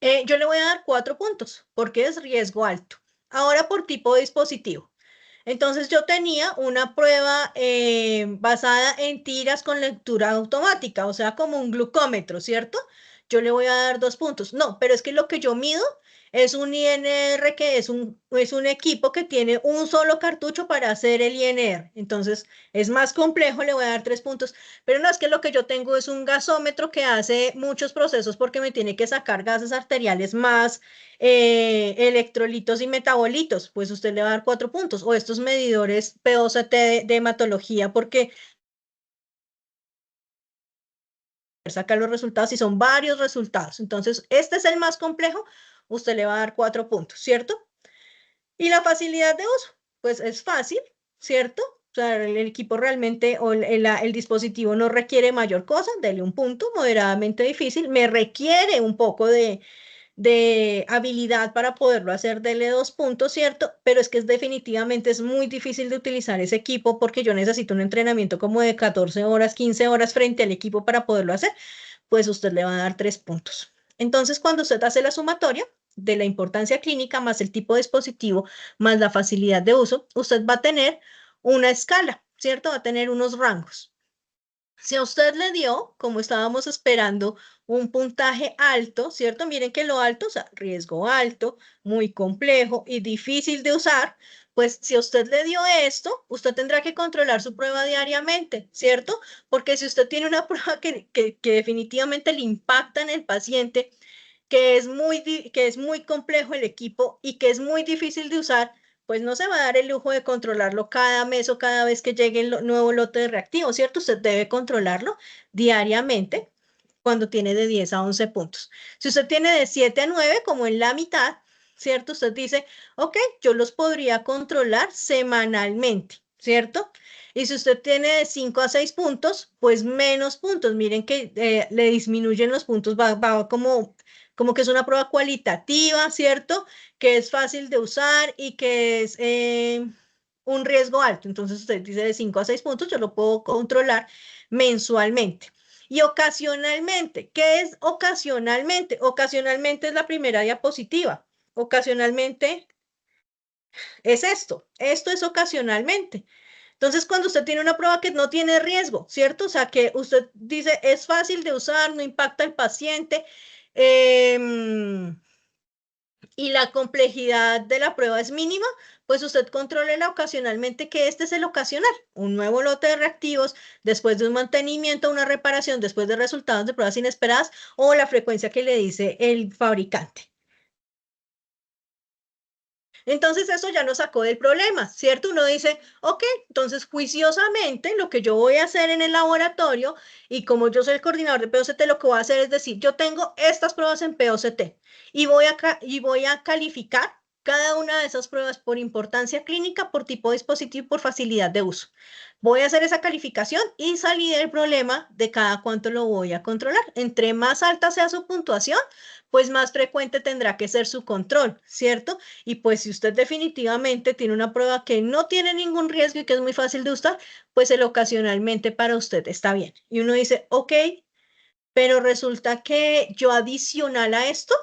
Yo le voy a dar 4 puntos porque es riesgo alto. Ahora por tipo de dispositivo. Entonces yo tenía una prueba basada en tiras con lectura automática, o sea, como un glucómetro, ¿cierto? Yo le voy a dar 2 puntos. No, pero es que lo que yo mido es un INR que es un equipo que tiene un solo cartucho para hacer el INR. Entonces es más complejo, le voy a dar 3 puntos. Pero no es que lo que yo tengo es un gasómetro que hace muchos procesos porque me tiene que sacar gases arteriales más electrolitos y metabolitos, pues usted le va a dar 4 puntos. O estos medidores POCT de hematología, porque sacar los resultados y son varios resultados. Entonces, este es el más complejo, usted le va a dar 4 puntos, ¿cierto? Y la facilidad de uso, pues es fácil, ¿cierto? O sea, el equipo realmente o el dispositivo no requiere mayor cosa, dele un punto, moderadamente difícil, me requiere un poco de habilidad para poderlo hacer, dele 2 puntos, ¿cierto? Pero es que definitivamente es muy difícil de utilizar ese equipo porque yo necesito un entrenamiento como de 14 horas, 15 horas frente al equipo para poderlo hacer, pues usted le va a dar 3 puntos. Entonces, cuando usted hace la sumatoria de la importancia clínica más el tipo de dispositivo más la facilidad de uso, usted va a tener una escala, ¿cierto? Va a tener unos rangos. Si a usted le dio, como estábamos esperando, un puntaje alto, ¿cierto? Miren que lo alto, o sea, riesgo alto, muy complejo y difícil de usar, pues si a usted le dio esto, usted tendrá que controlar su prueba diariamente, ¿cierto? Porque si usted tiene una prueba que definitivamente le impacta en el paciente que es muy complejo el equipo y que es muy difícil de usar, pues no se va a dar el lujo de controlarlo cada mes o cada vez que llegue el nuevo lote de reactivos, ¿cierto? Usted debe controlarlo diariamente cuando tiene de 10 a 11 puntos. Si usted tiene de 7 a 9, como en la mitad, ¿cierto? Usted dice, ok, yo los podría controlar semanalmente, ¿cierto? Y si usted tiene de 5 a 6 puntos, pues menos puntos. Miren que le disminuyen los puntos, va como que es una prueba cualitativa, ¿cierto? Que es fácil de usar y que es un riesgo alto. Entonces usted dice de 5 a 6 puntos, yo lo puedo controlar mensualmente. Y ocasionalmente, ¿qué es ocasionalmente? Ocasionalmente es la primera diapositiva. Ocasionalmente es esto es ocasionalmente. Entonces, cuando usted tiene una prueba que no tiene riesgo, ¿cierto? O sea, que usted dice es fácil de usar, no impacta al paciente, y la complejidad de la prueba es mínima, pues usted controla ocasionalmente, que este es el ocasional, un nuevo lote de reactivos después de un mantenimiento, una reparación, después de resultados de pruebas inesperadas o la frecuencia que le dice el fabricante. Entonces eso ya nos sacó del problema, ¿cierto? Uno dice, ok, entonces juiciosamente lo que yo voy a hacer en el laboratorio y como yo soy el coordinador de POCT, lo que voy a hacer es decir, yo tengo estas pruebas en POCT y voy a calificar cada una de esas pruebas por importancia clínica, por tipo de dispositivo y por facilidad de uso. Voy a hacer esa calificación y salir del problema de cada cuánto lo voy a controlar. Entre más alta sea su puntuación, pues más frecuente tendrá que ser su control, ¿cierto? Y pues si usted definitivamente tiene una prueba que no tiene ningún riesgo y que es muy fácil de usar, pues el ocasionalmente para usted está bien. Y uno dice, ok, pero resulta que yo adicional a esto,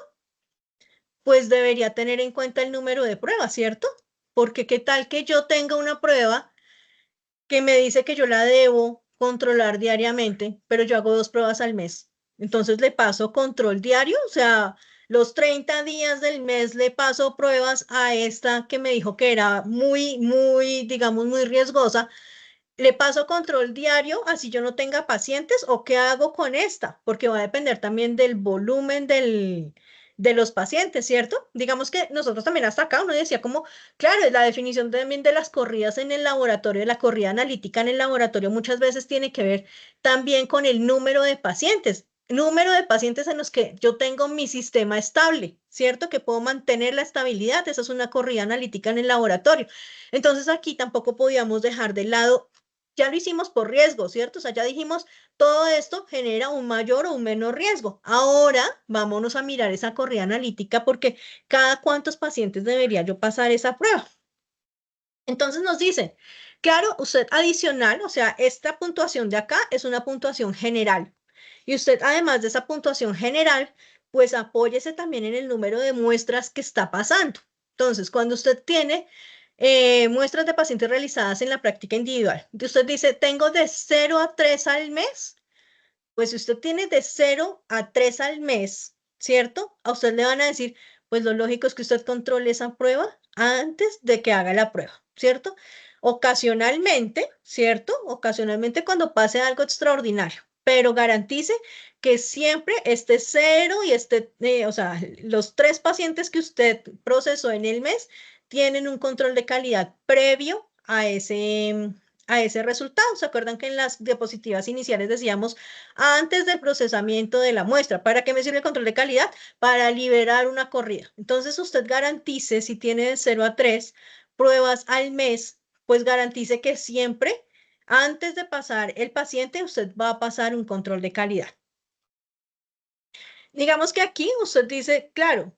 pues debería tener en cuenta el número de pruebas, ¿cierto? Porque qué tal que yo tenga una prueba que me dice que yo la debo controlar diariamente, pero yo hago 2 pruebas al mes. Entonces le paso control diario, o sea, los 30 días del mes le paso pruebas a esta que me dijo que era digamos, muy riesgosa. Le paso control diario, así yo no tenga pacientes, o qué hago con esta, porque va a depender también del volumen de los pacientes, ¿cierto? Digamos que nosotros también hasta acá uno decía como, claro, la definición también de las corridas en el laboratorio, de la corrida analítica en el laboratorio muchas veces tiene que ver también con el número de pacientes. Número de pacientes en los que yo tengo mi sistema estable, ¿cierto? Que puedo mantener la estabilidad. Esa es una corrida analítica en el laboratorio. Entonces aquí tampoco podíamos dejar de lado, ya lo hicimos por riesgo, ¿cierto? O sea, ya dijimos, todo esto genera un mayor o un menor riesgo. Ahora vámonos a mirar esa corrida analítica porque cada cuántos pacientes debería yo pasar esa prueba. Entonces nos dicen, claro, usted adicional, o sea, esta puntuación de acá es una puntuación general. Y usted, además de esa puntuación general, pues apóyese también en el número de muestras que está pasando. Entonces, cuando usted tiene muestras de pacientes realizadas en la práctica individual, usted dice, tengo de 0 a 3 al mes, pues si usted tiene de 0 a 3 al mes, ¿cierto? A usted le van a decir, pues lo lógico es que usted controle esa prueba antes de que haga la prueba, ¿cierto? Ocasionalmente, ¿cierto? Ocasionalmente cuando pase algo extraordinario, pero garantice que siempre esté 0 y o sea, los 3 pacientes que usted procesó en el mes tienen un control de calidad previo a ese resultado. ¿Se acuerdan que en las diapositivas iniciales decíamos antes del procesamiento de la muestra? ¿Para qué me sirve el control de calidad? Para liberar una corrida. Entonces usted garantice, si tiene de 0 a 3 pruebas al mes, pues garantice que siempre antes de pasar el paciente, usted va a pasar un control de calidad. Digamos que aquí usted dice, claro,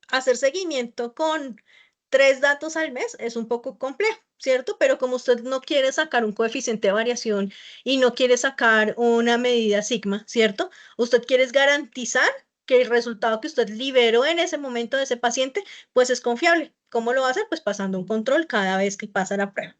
hacer seguimiento con 3 datos al mes es un poco complejo, ¿cierto? Pero como usted no quiere sacar un coeficiente de variación y no quiere sacar una medida sigma, ¿cierto? Usted quiere garantizar que el resultado que usted liberó en ese momento de ese paciente, pues es confiable. ¿Cómo lo va a hacer? Pues pasando un control cada vez que pasa la prueba.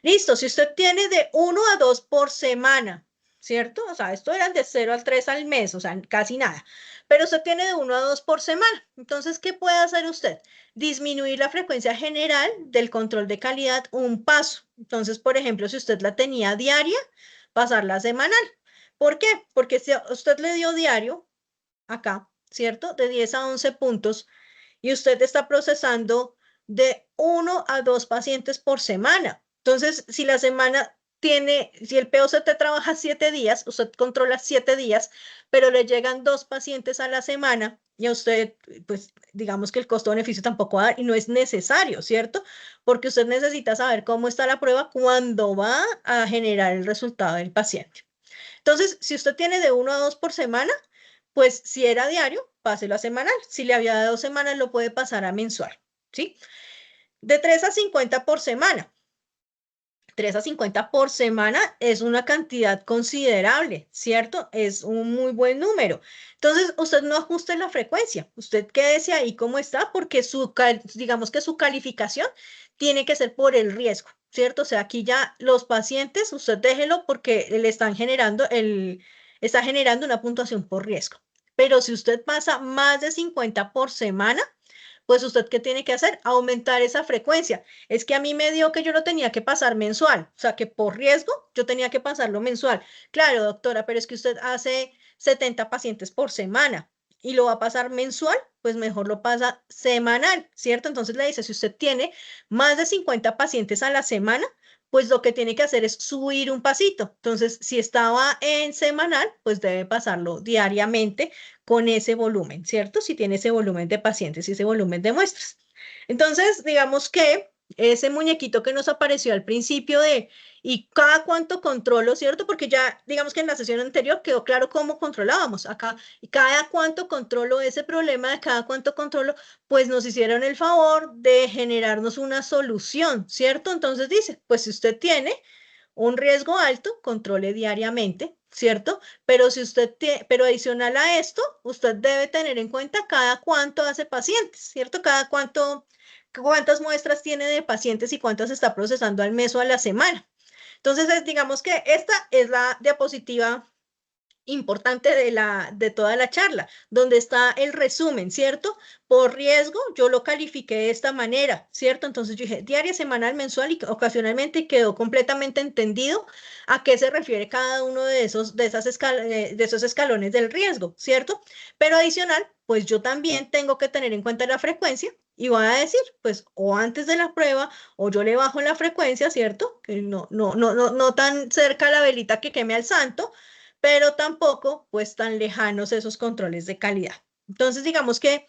Listo, si usted tiene de 1 a 2 por semana, ¿cierto? O sea, esto eran de 0 al 3 al mes, o sea, casi nada. Pero usted tiene de 1 a 2 por semana. Entonces, ¿qué puede hacer usted? Disminuir la frecuencia general del control de calidad un paso. Entonces, por ejemplo, si usted la tenía diaria, pasarla semanal. ¿Por qué? Porque si usted le dio diario, acá, ¿cierto? De 10 a 11 puntos, y usted está procesando de 1 a 2 pacientes por semana. Entonces, si la semana si el POCT trabaja 7 días, usted controla 7 días, pero le llegan 2 pacientes a la semana y a usted, pues digamos que el costo-beneficio tampoco va a dar y no es necesario, ¿cierto? Porque usted necesita saber cómo está la prueba cuando va a generar el resultado del paciente. Entonces, si usted tiene de 1 a 2 por semana, pues si era diario, páselo a semanal. Si le había dado semanas, lo puede pasar a mensual, ¿sí? De 3 a 50 por semana. 3 a 50 por semana es una cantidad considerable, ¿cierto? Es un muy buen número. Entonces, usted no ajuste la frecuencia, usted quédese ahí como está porque digamos que su calificación tiene que ser por el riesgo, ¿cierto? O sea, aquí ya los pacientes, usted déjelo porque le está generando una puntuación por riesgo. Pero si usted pasa más de 50 por semana, pues usted ¿qué tiene que hacer? Aumentar esa frecuencia. Es que a mí me dio que yo lo tenía que pasar mensual, o sea que por riesgo yo tenía que pasarlo mensual. Claro, doctora, pero es que usted hace 70 pacientes por semana y lo va a pasar mensual, pues mejor lo pasa semanal, ¿cierto? Entonces le dice, si usted tiene más de 50 pacientes a la semana, pues lo que tiene que hacer es subir un pasito. Entonces, si estaba en semanal, pues debe pasarlo diariamente con ese volumen, ¿cierto? Si tiene ese volumen de pacientes y ese volumen de muestras. Entonces, digamos que ese muñequito que nos apareció al principio ¿y cada cuánto controlo, cierto? Porque ya, digamos que en la sesión anterior quedó claro cómo controlábamos acá, y cada cuánto controlo ese problema de cada cuánto controlo, pues nos hicieron el favor de generarnos una solución, ¿cierto? Entonces dice, pues si usted tiene un riesgo alto, controle diariamente, ¿cierto? Pero si usted pero adicional a esto, usted debe tener en cuenta cada cuánto hace pacientes, ¿cierto? Cuántas muestras tiene de pacientes y cuántas está procesando al mes o a la semana. Entonces, digamos que esta es la diapositiva importante de toda la charla, donde está el resumen, ¿cierto? Por riesgo, yo lo califiqué de esta manera, ¿cierto? Entonces yo dije diaria, semanal, mensual y ocasionalmente quedó completamente entendido a qué se refiere cada uno de esos escalones del riesgo, ¿cierto? Pero adicional, pues yo también tengo que tener en cuenta la frecuencia y voy a decir, pues, o antes de la prueba, o yo le bajo la frecuencia, ¿cierto? Que no tan cerca la velita que queme al santo, pero tampoco pues tan lejanos esos controles de calidad. Entonces, digamos que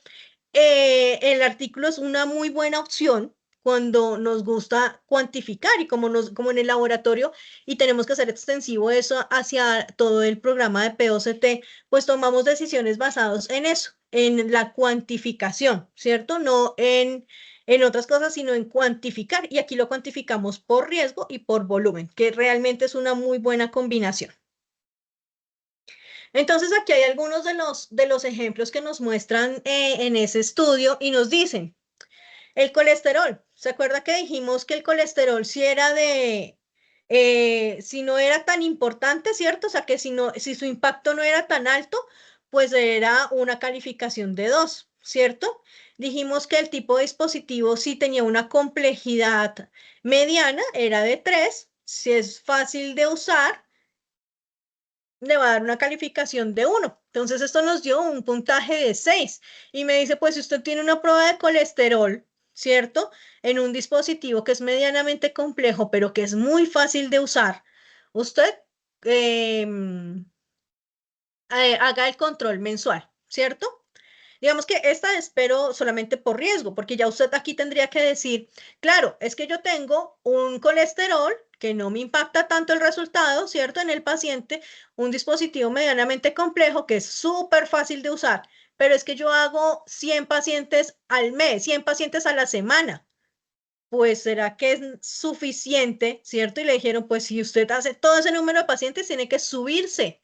el artículo es una muy buena opción cuando nos gusta cuantificar y como en el laboratorio y tenemos que hacer extensivo eso hacia todo el programa de POCT, pues tomamos decisiones basadas en eso, en la cuantificación, ¿cierto? No en otras cosas, sino en cuantificar. Y aquí lo cuantificamos por riesgo y por volumen, que realmente es una muy buena combinación. Entonces, aquí hay algunos de los ejemplos que nos muestran en ese estudio y nos dicen, el colesterol. ¿Se acuerda que dijimos que el colesterol si era si no era tan importante, ¿cierto? O sea, que si su impacto no era tan alto, pues era una calificación de 2, ¿cierto? Dijimos que el tipo de dispositivo si tenía una complejidad mediana, era de 3, si es fácil de usar, le va a dar una calificación de 1. Entonces, esto nos dio un puntaje de 6. Y me dice, pues si usted tiene una prueba de colesterol, ¿cierto? En un dispositivo que es medianamente complejo, pero que es muy fácil de usar, usted haga el control mensual, ¿cierto? Digamos que esta espero solamente por riesgo, porque ya usted aquí tendría que decir, claro, es que yo tengo un colesterol que no me impacta tanto el resultado, ¿cierto? En el paciente, un dispositivo medianamente complejo que es súper fácil de usar, pero es que yo hago 100 pacientes al mes, 100 pacientes a la semana. Pues será que es suficiente, ¿cierto? Y le dijeron, pues si usted hace todo ese número de pacientes, tiene que subirse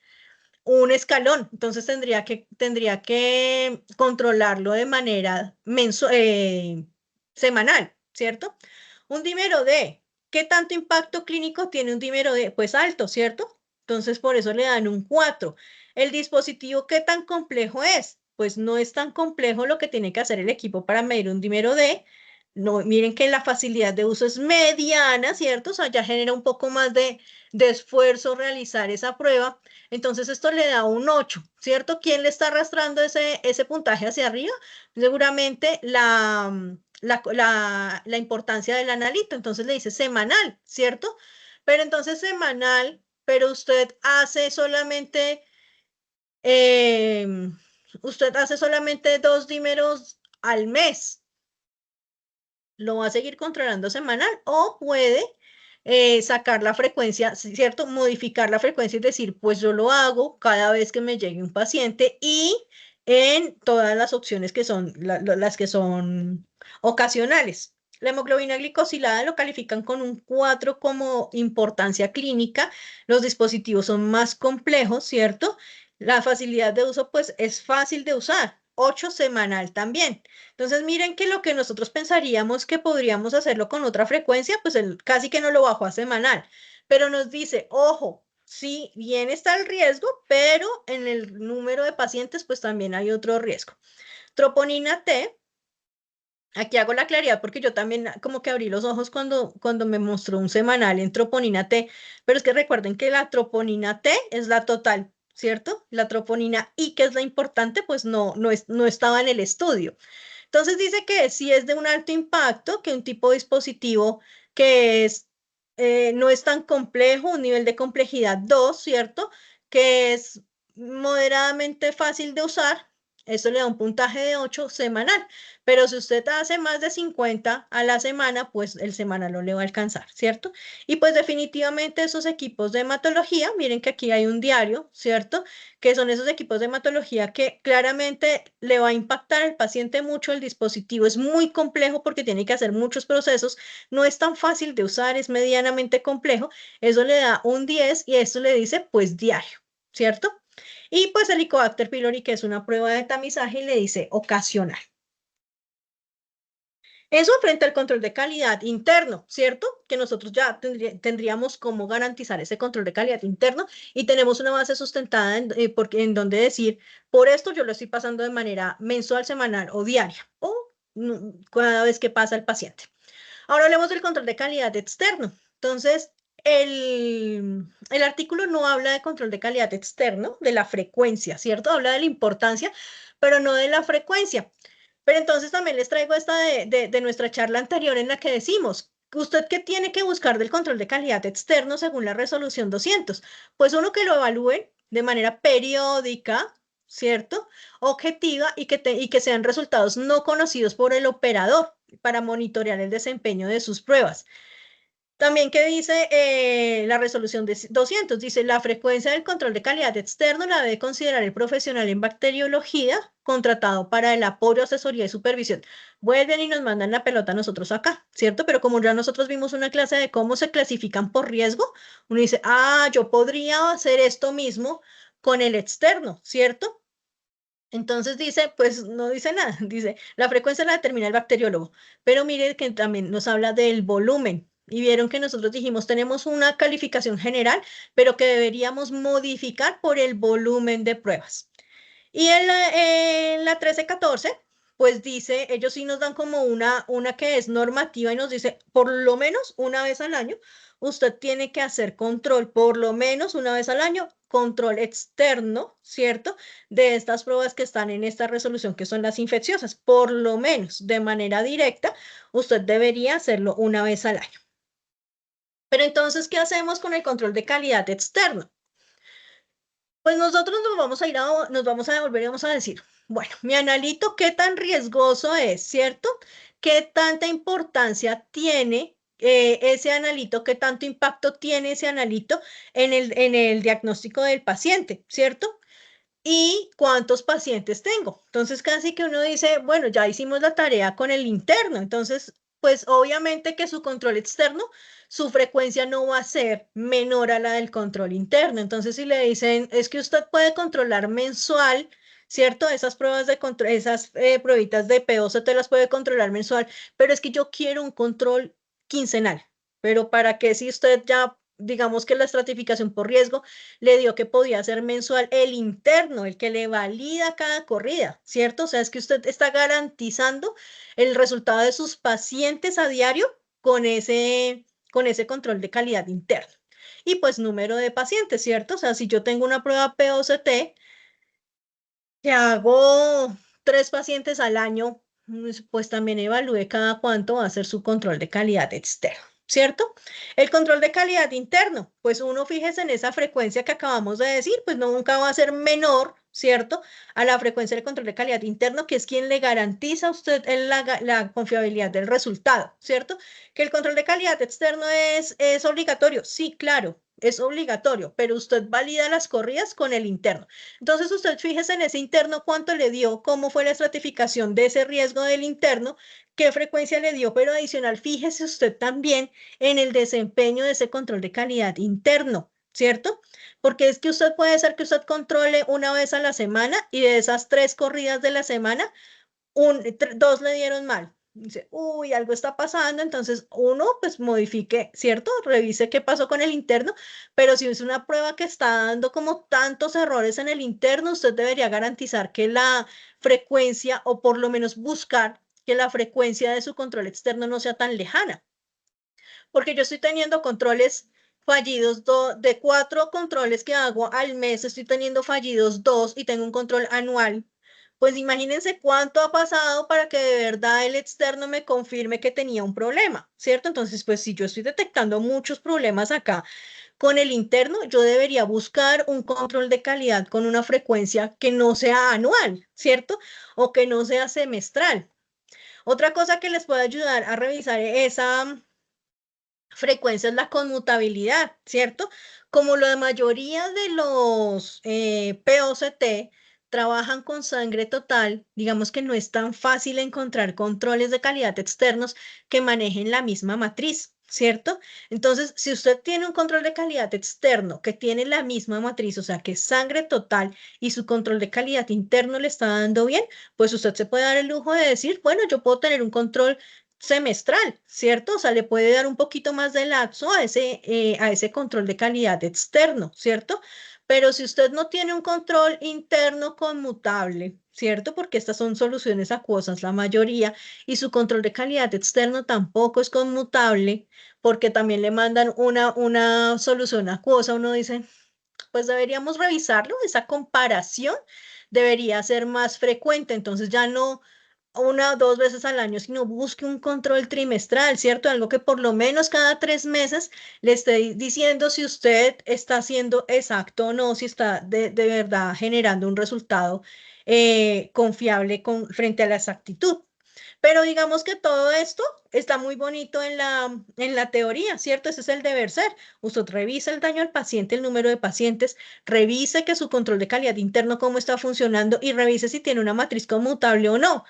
un escalón, entonces tendría que controlarlo de manera semanal, ¿cierto? Un dímero D, ¿qué tanto impacto clínico tiene un dímero D? Pues alto, ¿cierto? Entonces por eso le dan un 4. El dispositivo, ¿qué tan complejo es? Pues no es tan complejo lo que tiene que hacer el equipo para medir un dímero D, no, miren que la facilidad de uso es mediana, ¿cierto? O sea, ya genera un poco más de esfuerzo realizar esa prueba. Entonces esto le da un 8, ¿cierto? ¿Quién le está arrastrando ese puntaje hacia arriba? Seguramente la importancia del analito. Entonces le dice semanal, ¿cierto? Pero entonces semanal, pero usted hace solamente 2 dímeros al mes. Lo va a seguir controlando semanal o puede sacar la frecuencia, ¿cierto? Modificar la frecuencia, es decir, pues yo lo hago cada vez que me llegue un paciente y en todas las opciones que son las que son ocasionales. La hemoglobina glicosilada lo califican con un 4 como importancia clínica. Los dispositivos son más complejos, ¿cierto? La facilidad de uso, pues, es fácil de usar. 8 semanal también. Entonces, miren que lo que nosotros pensaríamos que podríamos hacerlo con otra frecuencia, pues él casi que no lo bajó a semanal, pero nos dice, ojo, sí, bien está el riesgo, pero en el número de pacientes, pues también hay otro riesgo. Troponina T, aquí hago la claridad porque yo también como que abrí los ojos cuando me mostró un semanal en troponina T, pero es que recuerden que la troponina T es la total, ¿cierto? La troponina I, que es la importante, pues no estaba en el estudio. Entonces dice que si es de un alto impacto, que un tipo de dispositivo que no es tan complejo, un nivel de complejidad 2, ¿cierto? Que es moderadamente fácil de usar, eso le da un puntaje de 8 semanal. Pero si usted hace más de 50 a la semana, pues el semanal no le va a alcanzar, ¿cierto? Y pues definitivamente esos equipos de hematología, miren que aquí hay un diario, ¿cierto? Que son esos equipos de hematología que claramente le va a impactar al paciente mucho. El dispositivo es muy complejo porque tiene que hacer muchos procesos, no es tan fácil de usar, es medianamente complejo. Eso le da un 10 y esto le dice pues diario, ¿cierto? Y pues el Helicobacter pylori, que es una prueba de tamizaje, le dice ocasional. Eso frente al control de calidad interno, ¿cierto? Que nosotros ya tendríamos cómo garantizar ese control de calidad interno y tenemos una base sustentada en donde decir, por esto yo lo estoy pasando de manera mensual, semanal o diaria o cada vez que pasa el paciente. Ahora hablemos del control de calidad externo. Entonces, el artículo no habla de control de calidad externo, de la frecuencia, ¿cierto? Habla de la importancia, pero no de la frecuencia. Pero entonces también les traigo esta de nuestra charla anterior en la que decimos, ¿usted qué tiene que buscar del control de calidad externo según la resolución 200? Pues uno que lo evalúe de manera periódica, ¿cierto? Objetiva y que sean resultados no conocidos por el operador para monitorear el desempeño de sus pruebas. También que dice la resolución de 200, dice la frecuencia del control de calidad externo la debe considerar el profesional en bacteriología contratado para el apoyo, asesoría y supervisión. Vuelven y nos mandan la pelota a nosotros acá, ¿cierto? Pero como ya nosotros vimos una clase de cómo se clasifican por riesgo, uno dice, yo podría hacer esto mismo con el externo, ¿cierto? Entonces dice, pues no dice nada, dice, la frecuencia la determina el bacteriólogo, pero mire que también nos habla del volumen. Y vieron que nosotros dijimos, tenemos una calificación general, pero que deberíamos modificar por el volumen de pruebas. Y en la 1314, pues dice, ellos sí nos dan como una que es normativa y nos dice, por lo menos una vez al año, usted tiene que hacer control, por lo menos una vez al año, control externo, ¿cierto? De estas pruebas que están en esta resolución, que son las infecciosas, por lo menos de manera directa, usted debería hacerlo una vez al año. Pero entonces, ¿qué hacemos con el control de calidad externo? Pues nosotros nos vamos a devolver y vamos a decir, bueno, mi analito, ¿qué tan riesgoso es, cierto? ¿Qué tanta importancia tiene ese analito? ¿Qué tanto impacto tiene ese analito en el diagnóstico del paciente, cierto? ¿Y cuántos pacientes tengo? Entonces, casi que uno dice, bueno, ya hicimos la tarea con el interno, entonces, pues obviamente que su control externo, su frecuencia no va a ser menor a la del control interno. Entonces, si le dicen, es que usted puede controlar mensual, ¿cierto? Esas pruebas de control, esas pruebitas de PO te las puede controlar mensual, pero es que yo quiero un control quincenal. Pero ¿para qué si usted ya digamos que la estratificación por riesgo le dio que podía ser mensual el interno, el que le valida cada corrida, ¿cierto? O sea, es que usted está garantizando el resultado de sus pacientes a diario con ese control de calidad interno. Y pues número de pacientes, ¿cierto? O sea, si yo tengo una prueba POCT, que hago 3 pacientes al año, pues también evalúe cada cuánto va a ser su control de calidad externo, ¿cierto? El control de calidad interno, pues uno fíjese en esa frecuencia que acabamos de decir, pues nunca va a ser menor, ¿cierto? A la frecuencia del control de calidad interno, que es quien le garantiza a usted la confiabilidad del resultado, ¿cierto? Que el control de calidad externo es obligatorio, sí, claro. Es obligatorio, pero usted valida las corridas con el interno. Entonces usted fíjese en ese interno cuánto le dio, cómo fue la estratificación de ese riesgo del interno, qué frecuencia le dio, pero adicional, fíjese usted también en el desempeño de ese control de calidad interno, ¿cierto? Porque es que usted puede ser que usted controle una vez a la semana y de esas 3 corridas de la semana, 2 le dieron mal. Dice, uy, algo está pasando, entonces uno pues modifique, ¿cierto? Revise qué pasó con el interno, pero si es una prueba que está dando como tantos errores en el interno, usted debería garantizar que la frecuencia o por lo menos buscar que la frecuencia de su control externo no sea tan lejana, porque yo estoy teniendo controles fallidos, de 4 controles que hago al mes, estoy teniendo fallidos 2 y tengo un control anual. Pues imagínense cuánto ha pasado para que de verdad el externo me confirme que tenía un problema, ¿cierto? Entonces, pues si yo estoy detectando muchos problemas acá con el interno, yo debería buscar un control de calidad con una frecuencia que no sea anual, ¿cierto? O que no sea semestral. Otra cosa que les puede ayudar a revisar esa frecuencia es la conmutabilidad, ¿cierto? Como la mayoría de los POCT trabajan con sangre total, digamos que no es tan fácil encontrar controles de calidad externos que manejen la misma matriz, ¿cierto? Entonces, si usted tiene un control de calidad externo que tiene la misma matriz, o sea, que es sangre total y su control de calidad interno le está dando bien, pues usted se puede dar el lujo de decir, bueno, yo puedo tener un control semestral, ¿cierto? O sea, le puede dar un poquito más de lapso a ese control de calidad externo, ¿cierto? Pero si usted no tiene un control interno conmutable, ¿cierto? Porque estas son soluciones acuosas, la mayoría, y su control de calidad externo tampoco es conmutable, porque también le mandan una solución acuosa, uno dice, pues deberíamos revisarlo, esa comparación debería ser más frecuente, entonces ya no 1 o 2 veces al año, sino busque un control trimestral, ¿cierto? Algo que por lo menos cada 3 meses le esté diciendo si usted está haciendo exacto o no, si está de verdad generando un resultado confiable frente a la exactitud. Pero digamos que todo esto está muy bonito en la teoría, ¿cierto? Ese es el deber ser. Usted revisa el daño al paciente, el número de pacientes, revise que su control de calidad interno cómo está funcionando y revise si tiene una matriz conmutable o no.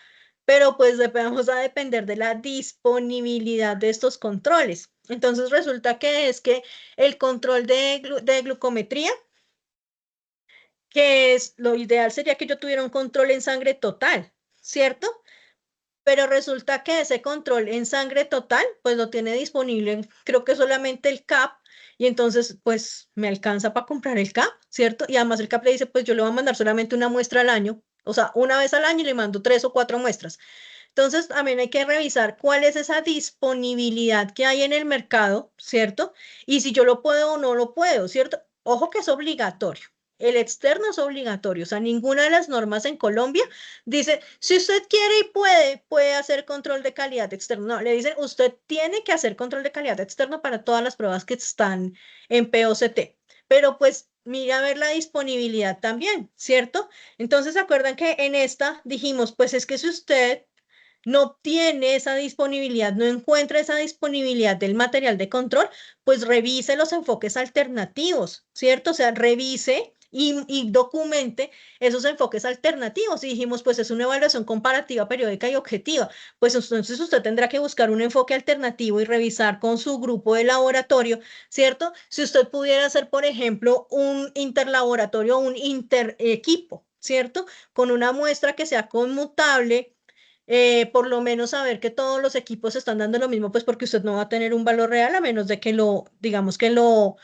Pero pues vamos a depender de la disponibilidad de estos controles. Entonces resulta que es que el control de glucometría, que es lo ideal sería que yo tuviera un control en sangre total, ¿cierto? Pero resulta que ese control en sangre total, pues lo tiene disponible, creo que solamente el CAP, y entonces, pues me alcanza para comprar el CAP, ¿cierto? Y además el CAP le dice, pues yo le voy a mandar solamente una muestra al año, o sea, una vez al año y le mando 3 o 4 muestras. Entonces, también hay que revisar cuál es esa disponibilidad que hay en el mercado, ¿cierto? Y si yo lo puedo o no lo puedo, ¿cierto? Ojo que es obligatorio. El externo es obligatorio, o sea, ninguna de las normas en Colombia dice, si usted quiere y puede hacer control de calidad externo. No, le dicen, usted tiene que hacer control de calidad externo para todas las pruebas que están en POCT. Pero pues mira a ver la disponibilidad también, ¿cierto? Entonces, ¿se acuerdan que en esta dijimos, pues es que si usted no obtiene esa disponibilidad, no encuentra esa disponibilidad del material de control, pues revise los enfoques alternativos, ¿cierto? O sea, revise y documente esos enfoques alternativos. Y dijimos, pues es una evaluación comparativa, periódica y objetiva. Pues entonces usted tendrá que buscar un enfoque alternativo y revisar con su grupo de laboratorio, ¿cierto? Si usted pudiera hacer, por ejemplo, un interlaboratorio, un interequipo, ¿cierto? Con una muestra que sea conmutable, por lo menos saber que todos los equipos están dando lo mismo, pues porque usted no va a tener un valor real a menos de que digamos que lo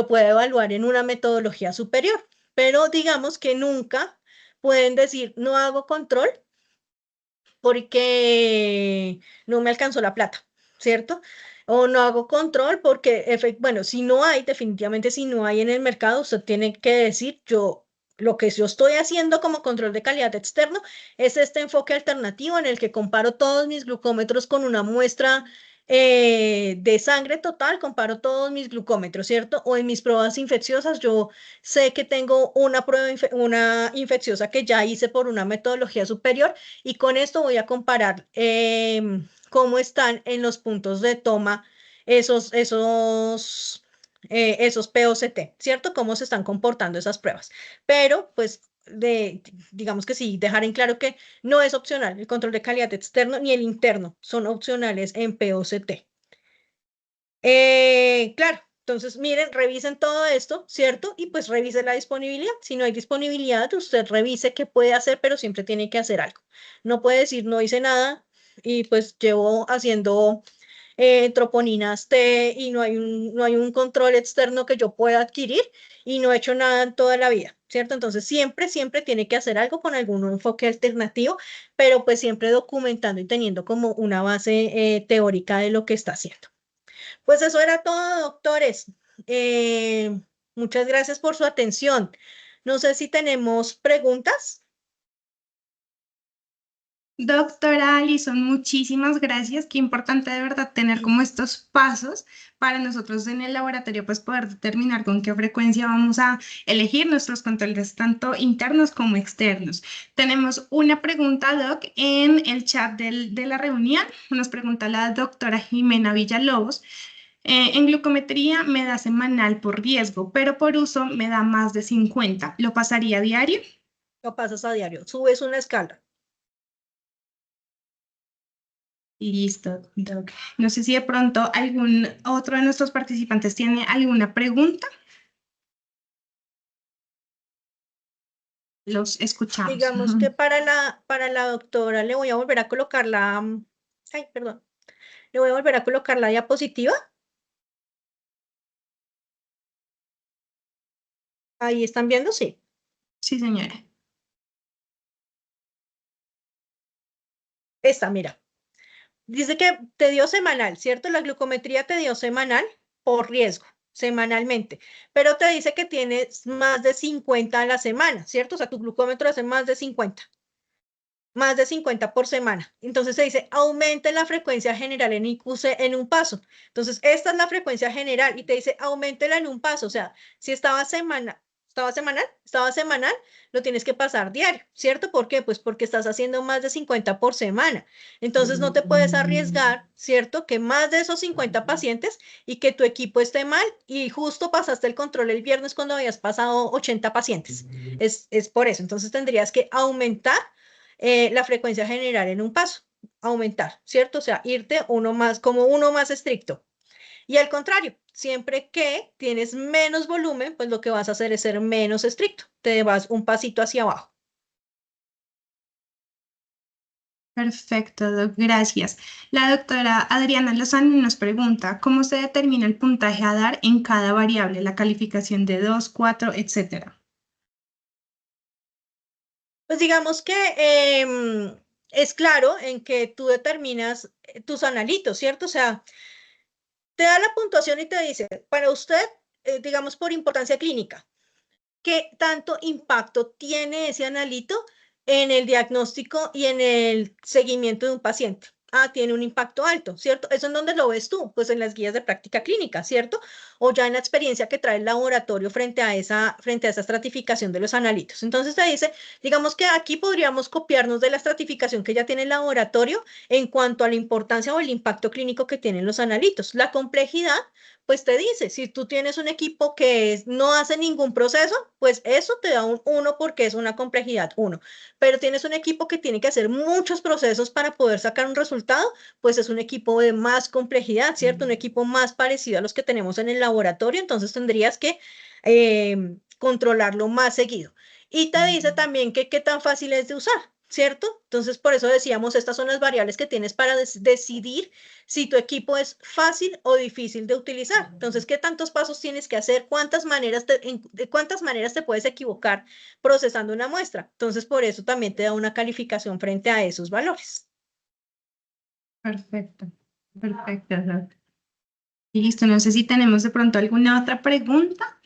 pueda evaluar en una metodología superior. Pero digamos que nunca pueden decir, no hago control porque no me alcanzó la plata, ¿cierto? O no hago control porque, bueno, si no hay, definitivamente si no hay en el mercado, usted tiene que decir, lo que yo estoy haciendo como control de calidad externo es este enfoque alternativo en el que comparo todos mis glucómetros con una muestra de sangre total, comparo todos mis glucómetros, ¿cierto? O en mis pruebas infecciosas, yo sé que tengo una prueba, una infecciosa que ya hice por una metodología superior y con esto voy a comparar cómo están en los puntos de toma esos POCT, ¿cierto? Cómo se están comportando esas pruebas. Pero, pues, digamos que sí, dejar en claro que no es opcional el control de calidad externo ni el interno, son opcionales en POCT. Claro, entonces miren, revisen todo esto, ¿cierto? Y pues revise la disponibilidad. Si no hay disponibilidad, usted revise qué puede hacer, pero siempre tiene que hacer algo. No puede decir no hice nada y pues llevo haciendo troponinas T y no hay un control externo que yo pueda adquirir y no he hecho nada en toda la vida, ¿cierto? Entonces siempre tiene que hacer algo con algún enfoque alternativo, pero pues siempre documentando y teniendo como una base teórica de lo que está haciendo. Pues eso era todo, doctores. Muchas gracias por su atención. No sé si tenemos preguntas. Doctora Alison, muchísimas gracias. Qué importante de verdad tener como estos pasos para nosotros en el laboratorio, pues poder determinar con qué frecuencia vamos a elegir nuestros controles, tanto internos como externos. Tenemos una pregunta, Doc, en el chat de la reunión. Nos pregunta la doctora Jimena Villalobos. En glucometría me da semanal por riesgo, pero por uso me da más de 50. ¿Lo pasaría a diario? Lo pasas a diario. Subes una escala. Listo, Doc. No sé si de pronto algún otro de nuestros participantes tiene alguna pregunta. Los escuchamos. Digamos que para la doctora le voy a volver a colocar ay, perdón. Le voy a volver a colocar la diapositiva. Ahí están viendo, sí. Sí, señora. Esta, mira. Dice que te dio semanal, ¿cierto? La glucometría te dio semanal por riesgo, semanalmente, pero te dice que tienes más de 50 a la semana, ¿cierto? O sea, tu glucómetro hace más de 50 por semana. Entonces se dice, aumente la frecuencia general en IQC en un paso. Entonces, esta es la frecuencia general y te dice, aumentela en un paso. O sea, si estaba semanal, lo tienes que pasar diario, ¿cierto? ¿Por qué? Pues porque estás haciendo más de 50 por semana. Entonces, no te puedes arriesgar, ¿cierto? Que más de esos 50 pacientes y que tu equipo esté mal y justo pasaste el control el viernes cuando habías pasado 80 pacientes. Es por eso. Entonces, tendrías que aumentar la frecuencia general en un paso, aumentar, ¿cierto? O sea, irte como uno más estricto. Y al contrario, siempre que tienes menos volumen, pues lo que vas a hacer es ser menos estricto. Te vas un pasito hacia abajo. Perfecto, Doc. Gracias. La doctora Adriana Lozano nos pregunta, ¿cómo se determina el puntaje a dar en cada variable, la calificación de 2, 4, etcétera? Pues digamos que es claro en que tú determinas tus analitos, ¿cierto? O sea, te da la puntuación y te dice, para usted, digamos por importancia clínica, ¿qué tanto impacto tiene ese analito en el diagnóstico y en el seguimiento de un paciente? Ah, tiene un impacto alto, ¿cierto? ¿Eso en dónde lo ves tú? Pues en las guías de práctica clínica, ¿cierto? O ya en la experiencia que trae el laboratorio frente a esa estratificación de los analitos. Entonces te dice, digamos que aquí podríamos copiarnos de la estratificación que ya tiene el laboratorio en cuanto a la importancia o el impacto clínico que tienen los analitos. La complejidad pues te dice, si tú tienes un equipo que no hace ningún proceso, pues eso te da un 1 porque es una complejidad 1. Pero tienes un equipo que tiene que hacer muchos procesos para poder sacar un resultado, pues es un equipo de más complejidad, ¿cierto? Un equipo más parecido a los que tenemos en el laboratorio, entonces tendrías que controlarlo más seguido. Y te dice también que qué tan fácil es de usar. ¿cierto? Entonces, por eso decíamos, estas son las variables que tienes para decidir si tu equipo es fácil o difícil de utilizar. Entonces, ¿qué tantos pasos tienes que hacer? De cuántas maneras te puedes equivocar procesando una muestra? Entonces, por eso también te da una calificación frente a esos valores. Perfecto, perfecto, Doc. Listo, no sé si tenemos de pronto alguna otra pregunta.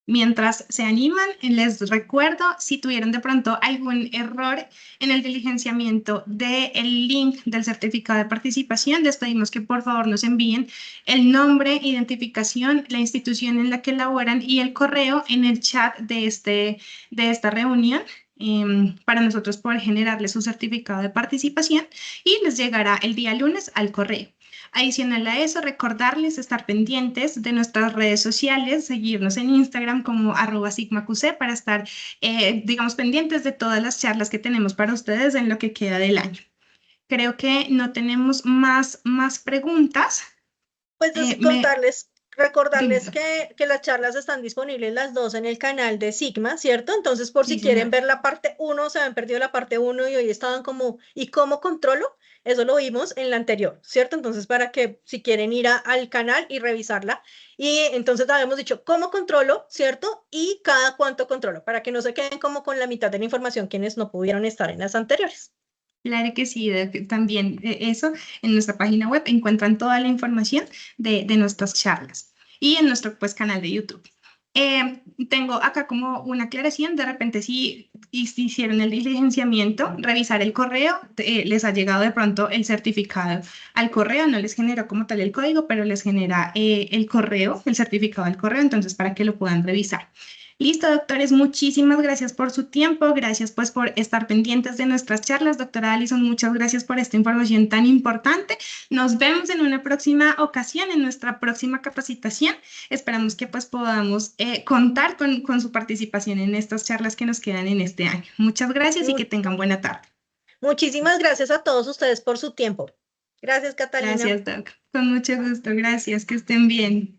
Mientras se animan, les recuerdo, si tuvieron de pronto algún error en el diligenciamiento del link del certificado de participación, les pedimos que por favor nos envíen el nombre, identificación, la institución en la que laboran y el correo en el chat de esta reunión, para nosotros poder generarles su certificado de participación y les llegará el día lunes al correo. Adicional a eso, recordarles estar pendientes de nuestras redes sociales, seguirnos en Instagram como @sigmaqc para estar, digamos, pendientes de todas las charlas que tenemos para ustedes en lo que queda del año. Creo que no tenemos más preguntas. Pues Dime, recordarles Doc. que las charlas están disponibles las dos en el canal de Sigma, ¿cierto? Entonces, por Sí, si quieren señor. ver la parte 1, se han perdido la parte 1 y hoy estaban como, ¿y cómo controlo? Eso lo vimos en la anterior, ¿cierto? Entonces, para que si quieren ir al canal y revisarla. Y entonces habíamos dicho, ¿cómo controlo? ¿Cierto? Y cada cuánto controlo, para que no se queden como con la mitad de la información quienes no pudieron estar en las anteriores. Claro que sí, también eso en nuestra página web encuentran toda la información de nuestras charlas y en nuestro pues, canal de YouTube. Tengo acá como una aclaración, de repente si hicieron el diligenciamiento, revisar el correo, les ha llegado de pronto el certificado al correo, no les generó como tal el código, pero les genera el correo, el certificado al correo, entonces para que lo puedan revisar. Listo, doctores, muchísimas gracias por su tiempo, gracias pues por estar pendientes de nuestras charlas. Doctora Alison, muchas gracias por esta información tan importante. Nos vemos en una próxima ocasión, en nuestra próxima capacitación. Esperamos que pues podamos contar con su participación en estas charlas que nos quedan en este año. Muchas gracias y Mu- que tengan buena tarde. Muchísimas gracias a todos ustedes por su tiempo. Gracias, Catalina. Gracias, Doc. Con mucho gusto, gracias, que estén bien.